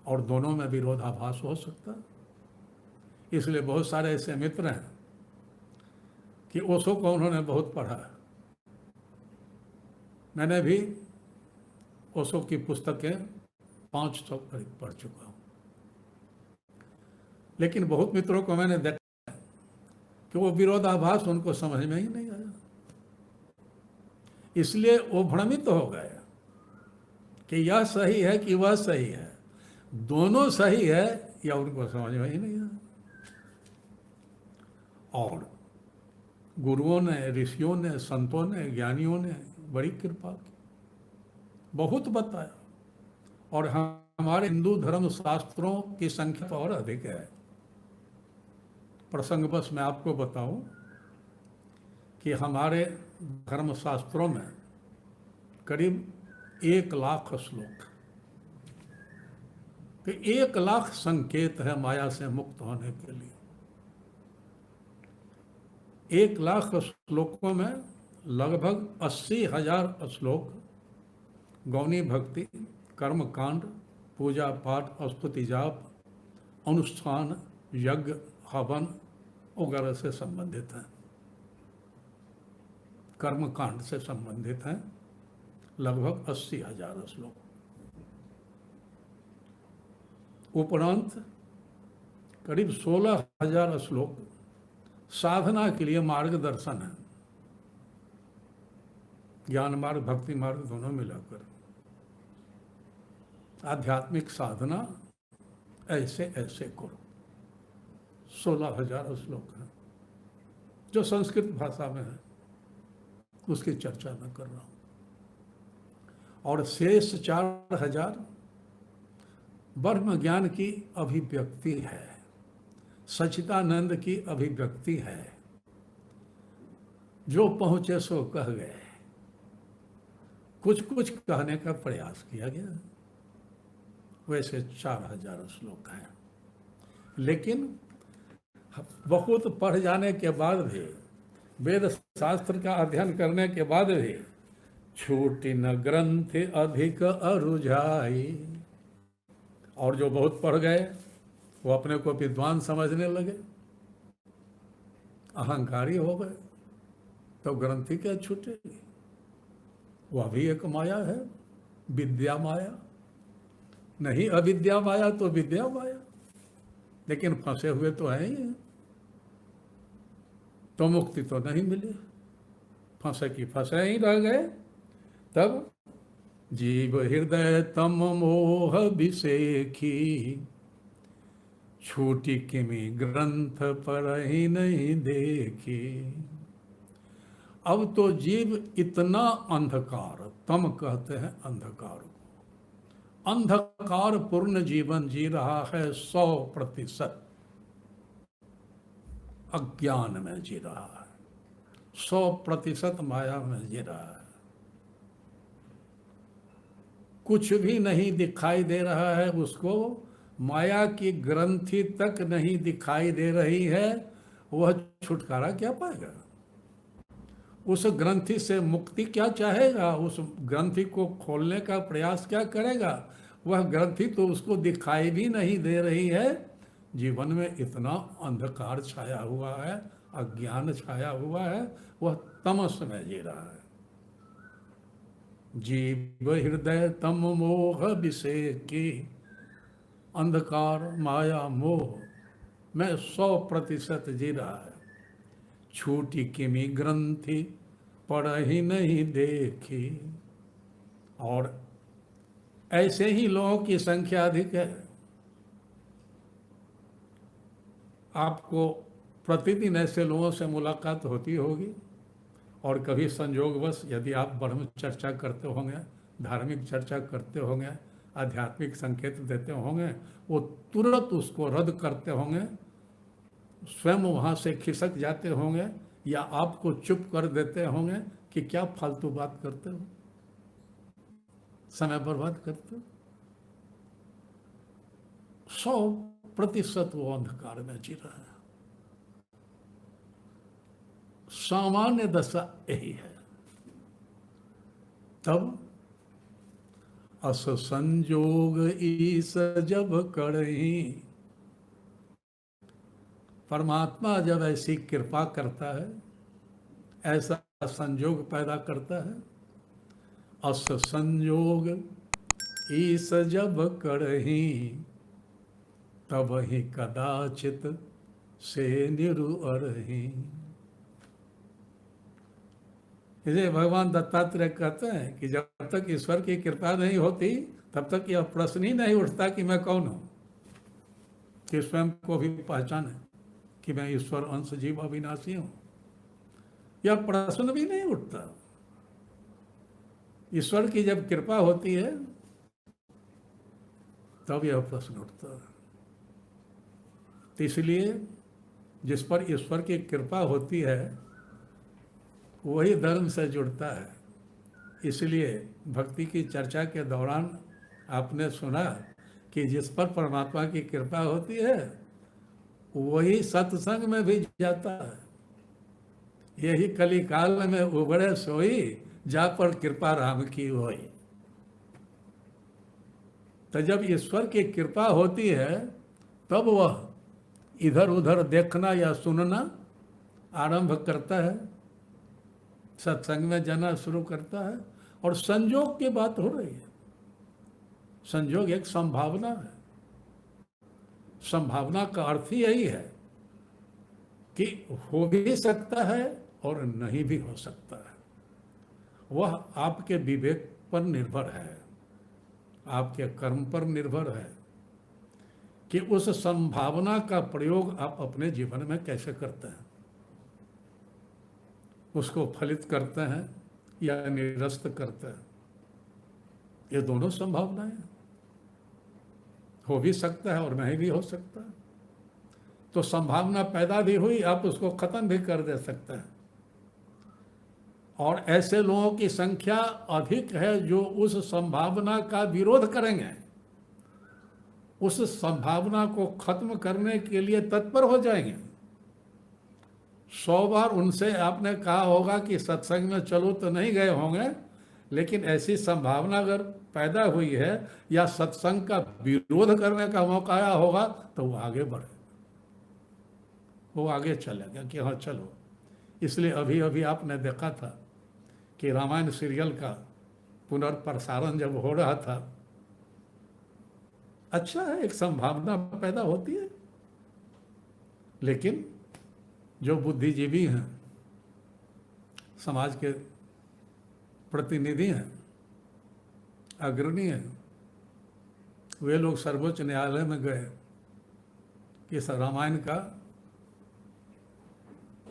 और दोनों में विरोधाभास हो सकता है। इसलिए बहुत सारे ऐसे मित्र हैं कि ओशो को उन्होंने बहुत पढ़ा। मैंने भी ओशो की पुस्तकें 500 पढ़ चुका हूँ, लेकिन बहुत मित्रों को मैंने देखा कि वो विरोधाभास उनको समझ में ही नहीं आया, इसलिए वो भ्रमित हो गए कि यह सही है कि वह सही है, दोनों सही है या उनको समझ में ही नहीं आया। और गुरुओं ने, ऋषियों ने, संतों ने, ज्ञानियों ने बड़ी कृपा की, बहुत बताया। और हमारे हिंदू धर्म शास्त्रों की संख्या तो और अधिक है। प्रसंगवश मैं आपको बताऊं कि हमारे धर्म शास्त्रों में करीब 1,00,000 श्लोक, कि 1,00,000 संकेत है माया से मुक्त होने के लिए। 1,00,000 श्लोकों में लगभग 80,000 श्लोक गौनी भक्ति, कर्म कांड, पूजा पाठ, स्तुति जाप, अनुष्ठान, यज्ञ, हवन वगैरह से संबंधित हैं, कर्म कांड से संबंधित हैं, लगभग 80,000 श्लोक। उपरांत करीब 16,000 श्लोक साधना के लिए मार्गदर्शन है, ज्ञान मार्ग, भक्ति मार्ग दोनों मिलाकर। आध्यात्मिक साधना ऐसे ऐसे करो, 16,000 श्लोक हैं जो संस्कृत भाषा में है, उसकी चर्चा मैं कर रहा हूं। और शेष 4,000 ब्रह्म ज्ञान की अभिव्यक्ति है, सच्चिदानंद की अभिव्यक्ति है। जो पहुंचे सो कह गए, कुछ कुछ कहने का प्रयास किया गया। वैसे 4,000 श्लोक हैं, लेकिन बहुत पढ़ जाने के बाद भी, वेद शास्त्र का अध्ययन करने के बाद भी छूटी न ग्रंथ अधिक अरुझाई। और जो बहुत पढ़ गए वो अपने को विद्वान समझने लगे, अहंकारी हो गए, तो ग्रंथि क्या छूटेगी? वह भी एक माया है, विद्या माया। नहीं अविद्या माया तो विद्या माया, लेकिन फंसे हुए तो हैं ही, तो मुक्ति तो नहीं मिली, फंसे की फंसे ही रह गए। तब जीव हृदय तम मोह विषेखी, छूटी किमी ग्रंथ पर ही नहीं देखी। अब तो जीव इतना अंधकार, तम कहते हैं अंधकार को, अंधकार पूर्ण जीवन जी रहा है, 100% अज्ञान में जी रहा है, 100% माया में जी रहा है। कुछ भी नहीं दिखाई दे रहा है उसको, माया की ग्रंथि तक नहीं दिखाई दे रही है, वह छुटकारा क्या पाएगा? उस ग्रंथि से मुक्ति क्या चाहेगा? उस ग्रंथि को खोलने का प्रयास क्या करेगा? वह ग्रंथि तो उसको दिखाई भी नहीं दे रही है। जीवन में इतना अंधकार छाया हुआ है, अज्ञान छाया हुआ है, वह तमस में जी रहा है। जीव हृदय तम मोह विषेकी, अंधकार माया मोह में 100% जी रहा है। छूटी किमी ग्रंथि पढ़ ही नहीं देखी। और ऐसे ही लोगों की संख्या अधिक है। आपको प्रतिदिन ऐसे लोगों से मुलाकात होती होगी, और कभी संयोगवश यदि आप ब्रह्म चर्चा करते होंगे, धार्मिक चर्चा करते होंगे, आध्यात्मिक संकेत देते होंगे, वो तुरंत उसको रद्द करते होंगे, स्वयं वहाँ से खिसक जाते होंगे, या आपको चुप कर देते होंगे कि क्या फालतू बात करते हो, समय बर्बाद करते हो। 100% वो अंधकार में जी रहा है। सामान्य दशा यही है। तब अस संजोग ईस जब करही, परमात्मा जब ऐसी कृपा करता है, ऐसा संजोग पैदा करता है, अस संजोग ईस जब करही, तब ही कदाचित से निरुअरहि। इसे भगवान दत्तात्रेय कहते हैं कि जब तक ईश्वर की कृपा नहीं होती तब तक यह प्रश्न ही नहीं उठता कि मैं कौन हूं, कि स्वयं को भी पहचाने कि मैं ईश्वर अंश जीव अविनाशी हूं। यह प्रश्न भी नहीं उठता। ईश्वर की जब कृपा होती है तब यह प्रश्न उठता है। तो इसलिए जिस पर ईश्वर की कृपा होती है वही धर्म से जुड़ता है। इसलिए भक्ति की चर्चा के दौरान आपने सुना कि जिस पर परमात्मा की कृपा होती है वही सत्संग में भी जाता है। यही कली काल में उबड़े सोई, जा पर कृपा राम की होई। तो जब ईश्वर की कृपा होती है तब वह इधर उधर देखना या सुनना आरंभ करता है, सत्संग में जाना शुरू करता है। और संयोग की बात हो रही है। संयोग एक संभावना है। संभावना का अर्थ ही यही है कि हो भी सकता है और नहीं भी हो सकता है। वह आपके विवेक पर निर्भर है, आपके कर्म पर निर्भर है कि उस संभावना का प्रयोग आप अपने जीवन में कैसे करते हैं, उसको फलित करते हैं या निरस्त करते हैं। ये दोनों संभावनाएं हो भी सकता है और नहीं भी हो सकता है। तो संभावना पैदा भी हुई, आप उसको खत्म भी कर दे सकते हैं। और ऐसे लोगों की संख्या अधिक है जो उस संभावना का विरोध करेंगे, उस संभावना को खत्म करने के लिए तत्पर हो जाएंगे। 100 बार उनसे आपने कहा होगा कि सत्संग में चलो तो नहीं गए होंगे, लेकिन ऐसी संभावना अगर पैदा हुई है या सत्संग का विरोध करने का मौका आया होगा तो वो आगे बढ़े, वो आगे चलेगा कि हाँ चलो। इसलिए अभी अभी आपने देखा था कि रामायण सीरियल का पुनर्प्रसारण जब हो रहा था, अच्छा है, एक संभावना पैदा होती है। लेकिन जो बुद्धिजीवी हैं, समाज के प्रतिनिधि हैं, अग्रणी हैं, वे लोग सर्वोच्च न्यायालय में गए कि इस रामायण का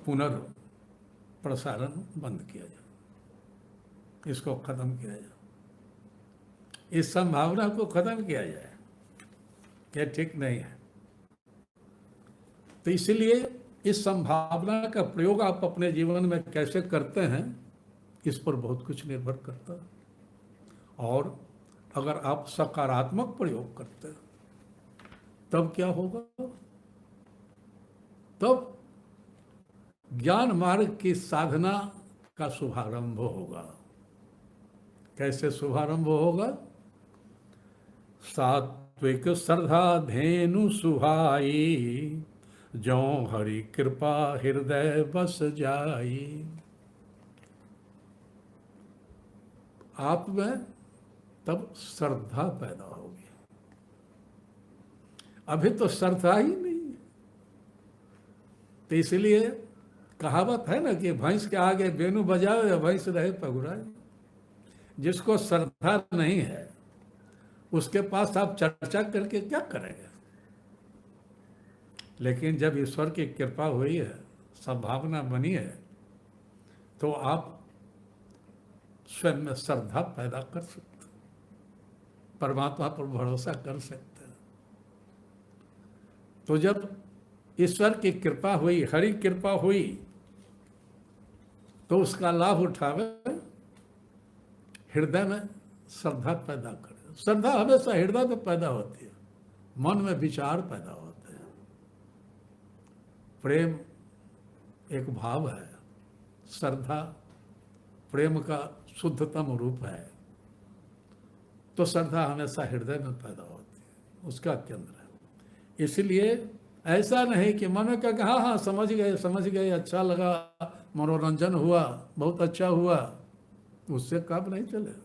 पुनर्प्रसारण बंद किया जाए, इसको खत्म किया जाए, इस संभावना को खत्म किया जाए, यह ठीक नहीं है। तो इसलिए इस संभावना का प्रयोग आप अपने जीवन में कैसे करते हैं इस पर बहुत कुछ निर्भर करता है। और अगर आप सकारात्मक प्रयोग करते हैं तब क्या होगा? तब ज्ञान मार्ग की साधना का शुभारंभ होगा। कैसे शुभारंभ होगा? सात्विक श्रद्धा धेनु सुहाई, जो हरि कृपा हृदय बस जाई। आप में तब श्रद्धा पैदा होगी। अभी तो श्रद्धा ही नहीं है। तो इसलिए कहावत है ना कि भैंस के आगे बेनु बजाओ या भैंस रहे पगुराए। जिसको श्रद्धा नहीं है उसके पास आप चर्चा करके क्या करेंगे? लेकिन जब ईश्वर की कृपा हुई है, संभावना बनी है, तो आप स्वयं में श्रद्धा पैदा कर सकते हैं, परमात्मा पर भरोसा कर सकते हैं। तो जब ईश्वर की कृपा हुई, हरि कृपा हुई, तो उसका लाभ उठावे, हृदय में श्रद्धा पैदा करे। श्रद्धा हमेशा हृदय में पैदा होती है, मन में विचार पैदा होते हैं। प्रेम एक भाव है, श्रद्धा प्रेम का शुद्धतम रूप है। तो श्रद्धा हमेशा हृदय में पैदा होती है, उसका केंद्र है। इसलिए ऐसा नहीं कि मन में कहा हाँ हाँ समझ गए, अच्छा लगा, मनोरंजन हुआ, बहुत अच्छा हुआ, उससे काम नहीं चलेगा।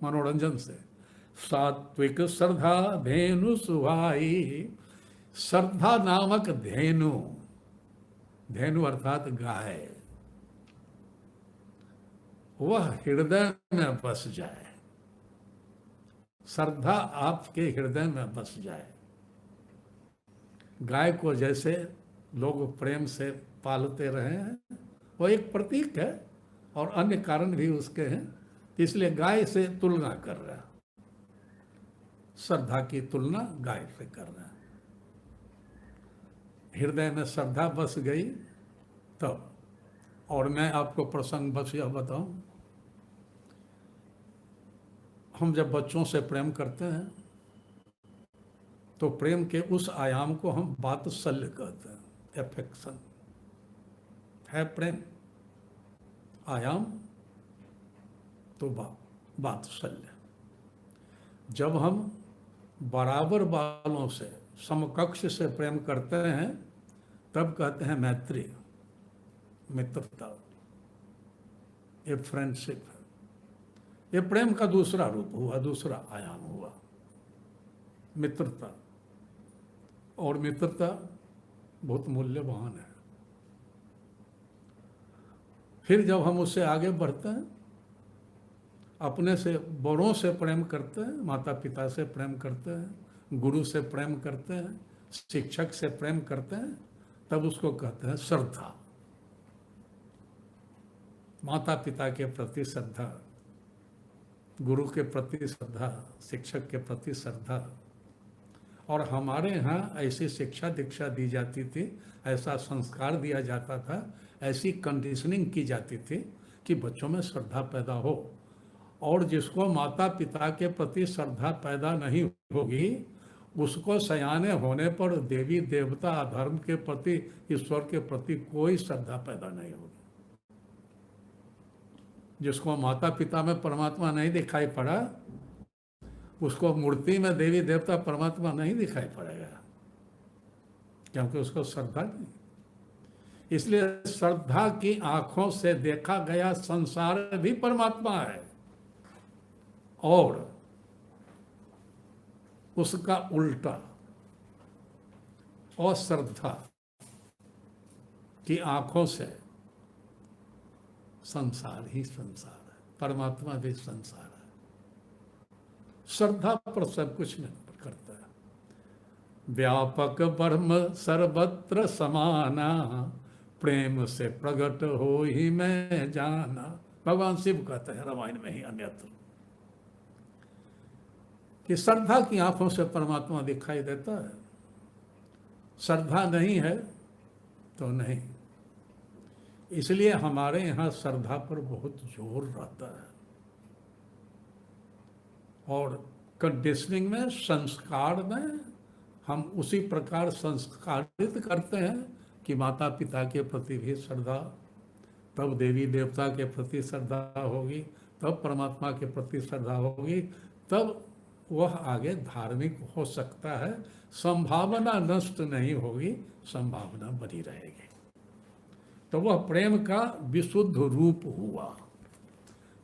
मनोरंजन से सात्विक श्रद्धा धेनु सुहाई, श्रद्धा नामक धेनु, धेनु अर्थात गाय, वह हृदय में बस जाए, श्रद्धा आपके हृदय में बस जाए। गाय को जैसे लोग प्रेम से पालते रहे हैं, वो एक प्रतीक है और अन्य कारण भी उसके हैं, इसलिए गाय से तुलना कर रहा है, श्रद्धा की तुलना गाय से कर रहा है। हृदय में श्रद्धा बस गई तब। और मैं आपको प्रसंग बस यह बताऊं, हम जब बच्चों से प्रेम करते हैं तो प्रेम के उस आयाम को हम वात्सल्य कहते हैं, एफेक्शन है प्रेम आयाम, तो वात्सल्य। जब हम बराबर वालों से, समकक्ष से प्रेम करते हैं तब कहते हैं मैत्री, मित्रता, ये फ्रेंडशिप है। ये प्रेम का दूसरा रूप हुआ, दूसरा आयाम हुआ, मित्रता। और मित्रता बहुत मूल्यवान है। फिर जब हम उससे आगे बढ़ते हैं, अपने से बड़ों से प्रेम करते हैं, माता पिता से प्रेम करते हैं, गुरु से प्रेम करते हैं, शिक्षक से प्रेम करते हैं, तब उसको कहते हैं श्रद्धा। माता पिता के प्रति श्रद्धा, गुरु के प्रति श्रद्धा, शिक्षक के प्रति श्रद्धा। और हमारे यहाँ ऐसी शिक्षा दीक्षा दी जाती थी, ऐसा संस्कार दिया जाता था, ऐसी कंडीशनिंग की जाती थी कि बच्चों में श्रद्धा पैदा हो। और जिसको माता पिता के प्रति श्रद्धा पैदा नहीं होगी, उसको सयाने होने पर देवी देवता, धर्म के प्रति, ईश्वर के प्रति कोई श्रद्धा पैदा नहीं होगी। जिसको माता पिता में परमात्मा नहीं दिखाई पड़ा, उसको मूर्ति में देवी देवता परमात्मा नहीं दिखाई पड़ेगा, क्योंकि उसको श्रद्धा नहीं। इसलिए श्रद्धा की आंखों से देखा गया संसार भी परमात्मा है, और उसका उल्टा अश्रद्धा की आंखों से संसार ही संसार है, परमात्मा भी संसार है। श्रद्धा पर सब कुछ निर्भर करता है। व्यापक ब्रह्म सर्वत्र समाना, प्रेम से प्रकट हो ही मैं जाना, भगवान शिव कहते हैं रामायण में ही अन्यत्र, कि श्रद्धा की आंखों से परमात्मा दिखाई देता है। श्रद्धा नहीं है तो नहीं। इसलिए हमारे यहाँ श्रद्धा पर बहुत जोर रहता है। और कंडीशनिंग में, संस्कार में हम उसी प्रकार संस्कारित करते हैं कि माता पिता के प्रति भी श्रद्धा, तब देवी देवता के प्रति श्रद्धा होगी, तब परमात्मा के प्रति श्रद्धा होगी, तब वह आगे धार्मिक हो सकता है। संभावना नष्ट नहीं होगी, संभावना बनी रहेगी। तो वह प्रेम का विशुद्ध रूप हुआ।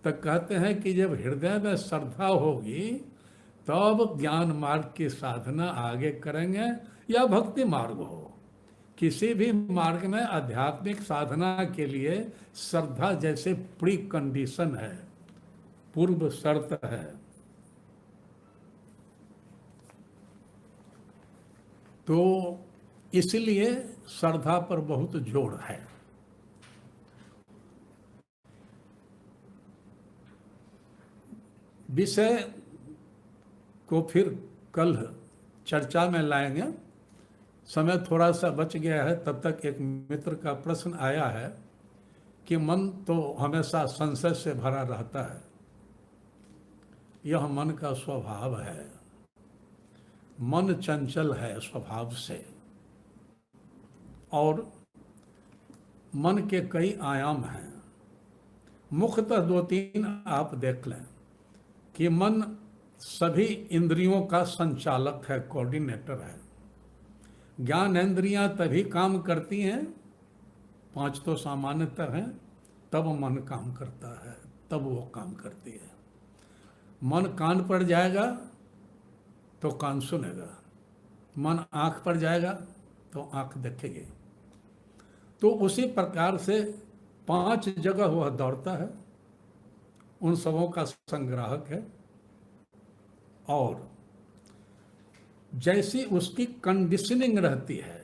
तो कहते हैं कि जब हृदय में श्रद्धा होगी तब ज्ञान मार्ग की साधना आगे करेंगे, या भक्ति मार्ग हो। किसी भी मार्ग में आध्यात्मिक साधना के लिए श्रद्धा जैसे प्री कंडीशन है, पूर्व शर्त है। तो इसलिए श्रद्धा पर बहुत जोर है। विषय को फिर कल चर्चा में लाएंगे, समय थोड़ा सा बच गया है। तब तक एक मित्र का प्रश्न आया है कि मन तो हमेशा संशय से भरा रहता है। यह मन का स्वभाव है। मन चंचल है स्वभाव से, और मन के कई आयाम हैं। मुख्यतः 2-3 आप देख लें कि मन सभी इंद्रियों का संचालक है, कोऑर्डिनेटर है। ज्ञानेंद्रियां तभी काम करती हैं, 5 तो सामान्यतः हैं, तब मन काम करता है, तब वो काम करती है। मन कान पड़ जाएगा तो कान सुनेगा, मन आँख पर जाएगा तो आँख देखेगी। तो उसी प्रकार से 5 जगह वह दौड़ता है, उन सबों का संग्राहक है। और जैसी उसकी कंडीशनिंग रहती है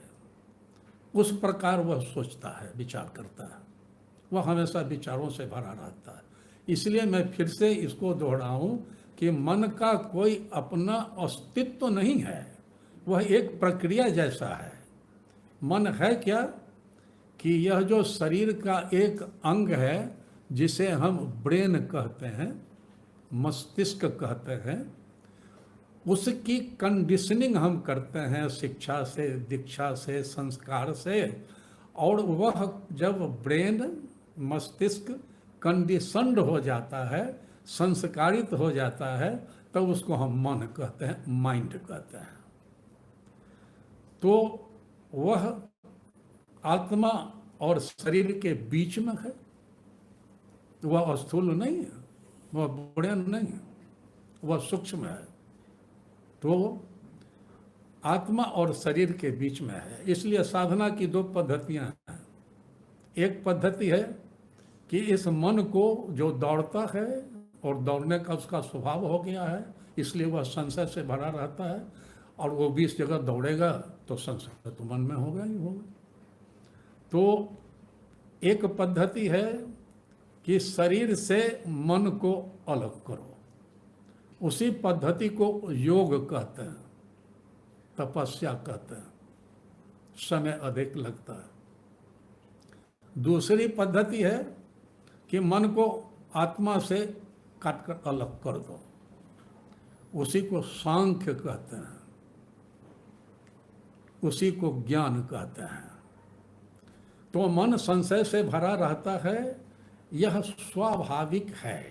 उस प्रकार वह सोचता है, विचार करता है। वह हमेशा विचारों से भरा रहता है। इसलिए मैं फिर से इसको दोहराऊं कि मन का कोई अपना अस्तित्व नहीं है, वह एक प्रक्रिया जैसा है। मन है क्या कि यह जो शरीर का एक अंग है जिसे हम ब्रेन कहते हैं, मस्तिष्क कहते हैं, उसकी कंडीशनिंग हम करते हैं शिक्षा से, दीक्षा से, संस्कार से। और वह जब ब्रेन, मस्तिष्क कंडीशनड हो जाता है, संस्कारित हो जाता है, तब तो उसको हम मन कहते हैं, माइंड कहते हैं। तो वह आत्मा और शरीर के बीच में है, वह स्थूल नहीं है, वह ब्रेन नहीं है, वह सूक्ष्म है। तो आत्मा और शरीर के बीच में है। इसलिए साधना की 2 पद्धतियां हैं। एक पद्धति है कि इस मन को जो दौड़ता है और दौड़ने का उसका स्वभाव हो गया है, इसलिए वह संशय से भरा रहता है, और वो 20 जगह दौड़ेगा तो संशय तो मन में होगा ही होगा। तो एक पद्धति है कि शरीर से मन को अलग करो, उसी पद्धति को योग कहते हैं, तपस्या कहते हैं, समय अधिक लगता है। दूसरी पद्धति है कि मन को आत्मा से काटकर अलग कर दो, उसी को सांख्य कहते हैं, उसी को ज्ञान कहते हैं। तो मन संशय से भरा रहता है, यह स्वाभाविक है,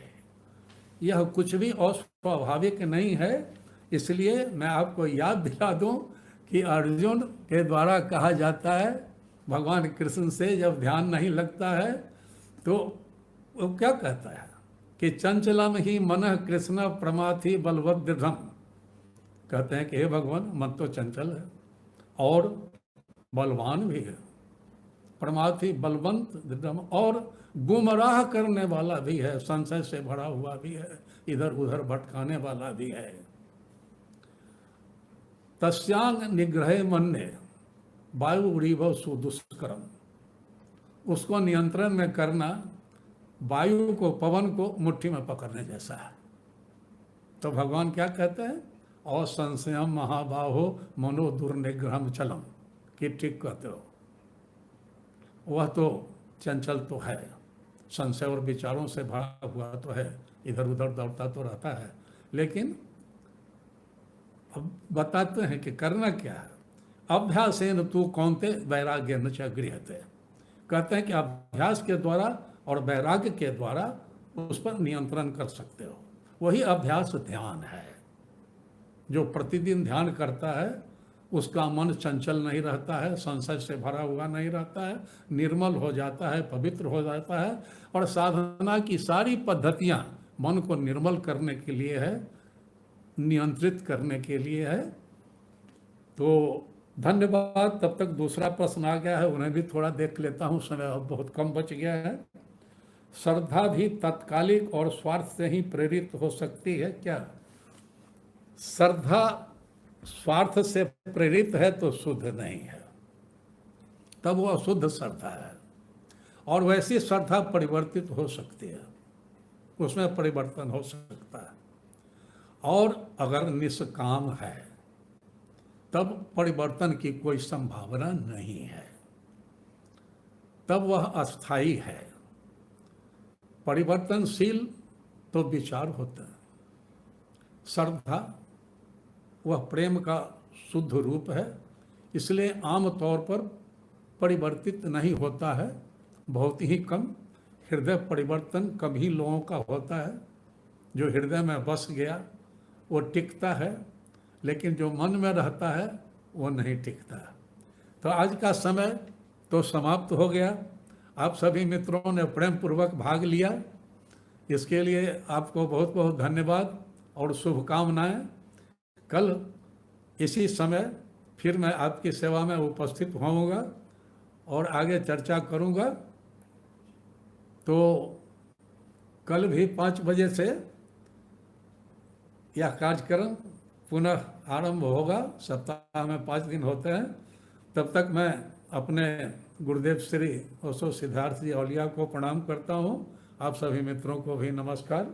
यह कुछ भी अस्वाभाविक नहीं है। इसलिए मैं आपको याद दिला दूं कि अर्जुन के द्वारा कहा जाता है, भगवान कृष्ण से जब ध्यान नहीं लगता है तो वो क्या कहता है कि चंचलम ही मनः कृष्ण प्रमाथि बलवत् दृढ़म। कहते हैं कि हे भगवान, मन तो चंचल है और बलवान भी है, प्रमाथि बलवंत दृढ़म, और गुमराह करने वाला भी है, संशय से भरा हुआ भी है, इधर उधर भटकाने वाला भी है। तस्यांग निग्रह मन्ने वायु रीभव सुदुष्करम। उसको नियंत्रण में करना वायु को, पवन को मुट्ठी में पकड़ने जैसा है। तो भगवान क्या कहते हैं, असंशयम महाबाहो मनो दुर्निग्रहम चलम, कि ठीक कहते हो। वह तो चंचल तो है, संशय और विचारों से भरा हुआ तो है, इधर उधर दौड़ता तो रहता है, लेकिन अब बताते हैं कि करना क्या है। अभ्यासेन तू कौनते वैराग्य न च गृह्यते। कहते हैं कि अभ्यास के द्वारा और वैराग्य के द्वारा उस पर नियंत्रण कर सकते हो। वही अभ्यास ध्यान है। जो प्रतिदिन ध्यान करता है उसका मन चंचल नहीं रहता है, संशय से भरा हुआ नहीं रहता है, निर्मल हो जाता है, पवित्र हो जाता है। और साधना की सारी पद्धतियां मन को निर्मल करने के लिए है, नियंत्रित करने के लिए है। तो धन्यवाद। तब तक दूसरा प्रश्न आ गया है, उन्हें भी थोड़ा देख लेता हूँ, समय बहुत कम बच गया है। श्रद्धा भी तात्कालिक और स्वार्थ से ही प्रेरित हो सकती है क्या? श्रद्धा स्वार्थ से प्रेरित है तो शुद्ध नहीं है, तब वो अशुद्ध श्रद्धा है। और वैसी श्रद्धा परिवर्तित हो सकती है, उसमें परिवर्तन हो सकता है। और अगर निष्काम है तब परिवर्तन की कोई संभावना नहीं है, तब वह अस्थायी है। परिवर्तनशील तो विचार होता है। श्रद्धा वह प्रेम का शुद्ध रूप है, इसलिए आमतौर पर परिवर्तित नहीं होता है, बहुत ही कम। हृदय परिवर्तन कम ही लोगों का होता है। जो हृदय में बस गया वो टिकता है, लेकिन जो मन में रहता है वो नहीं टिकता। तो आज का समय तो समाप्त हो गया। आप सभी मित्रों ने प्रेम पूर्वक भाग लिया, इसके लिए आपको बहुत बहुत धन्यवाद और शुभकामनाएं। कल इसी समय फिर मैं आपकी सेवा में उपस्थित होऊंगा और आगे चर्चा करूंगा। तो कल भी 5 बजे से यह कार्यक्रम पुनः आरंभ होगा। सप्ताह में 5 दिन होते हैं। तब तक मैं अपने गुरुदेव श्री ओशो सिद्धार्थ जी औलिया को प्रणाम करता हूँ। आप सभी मित्रों को भी नमस्कार।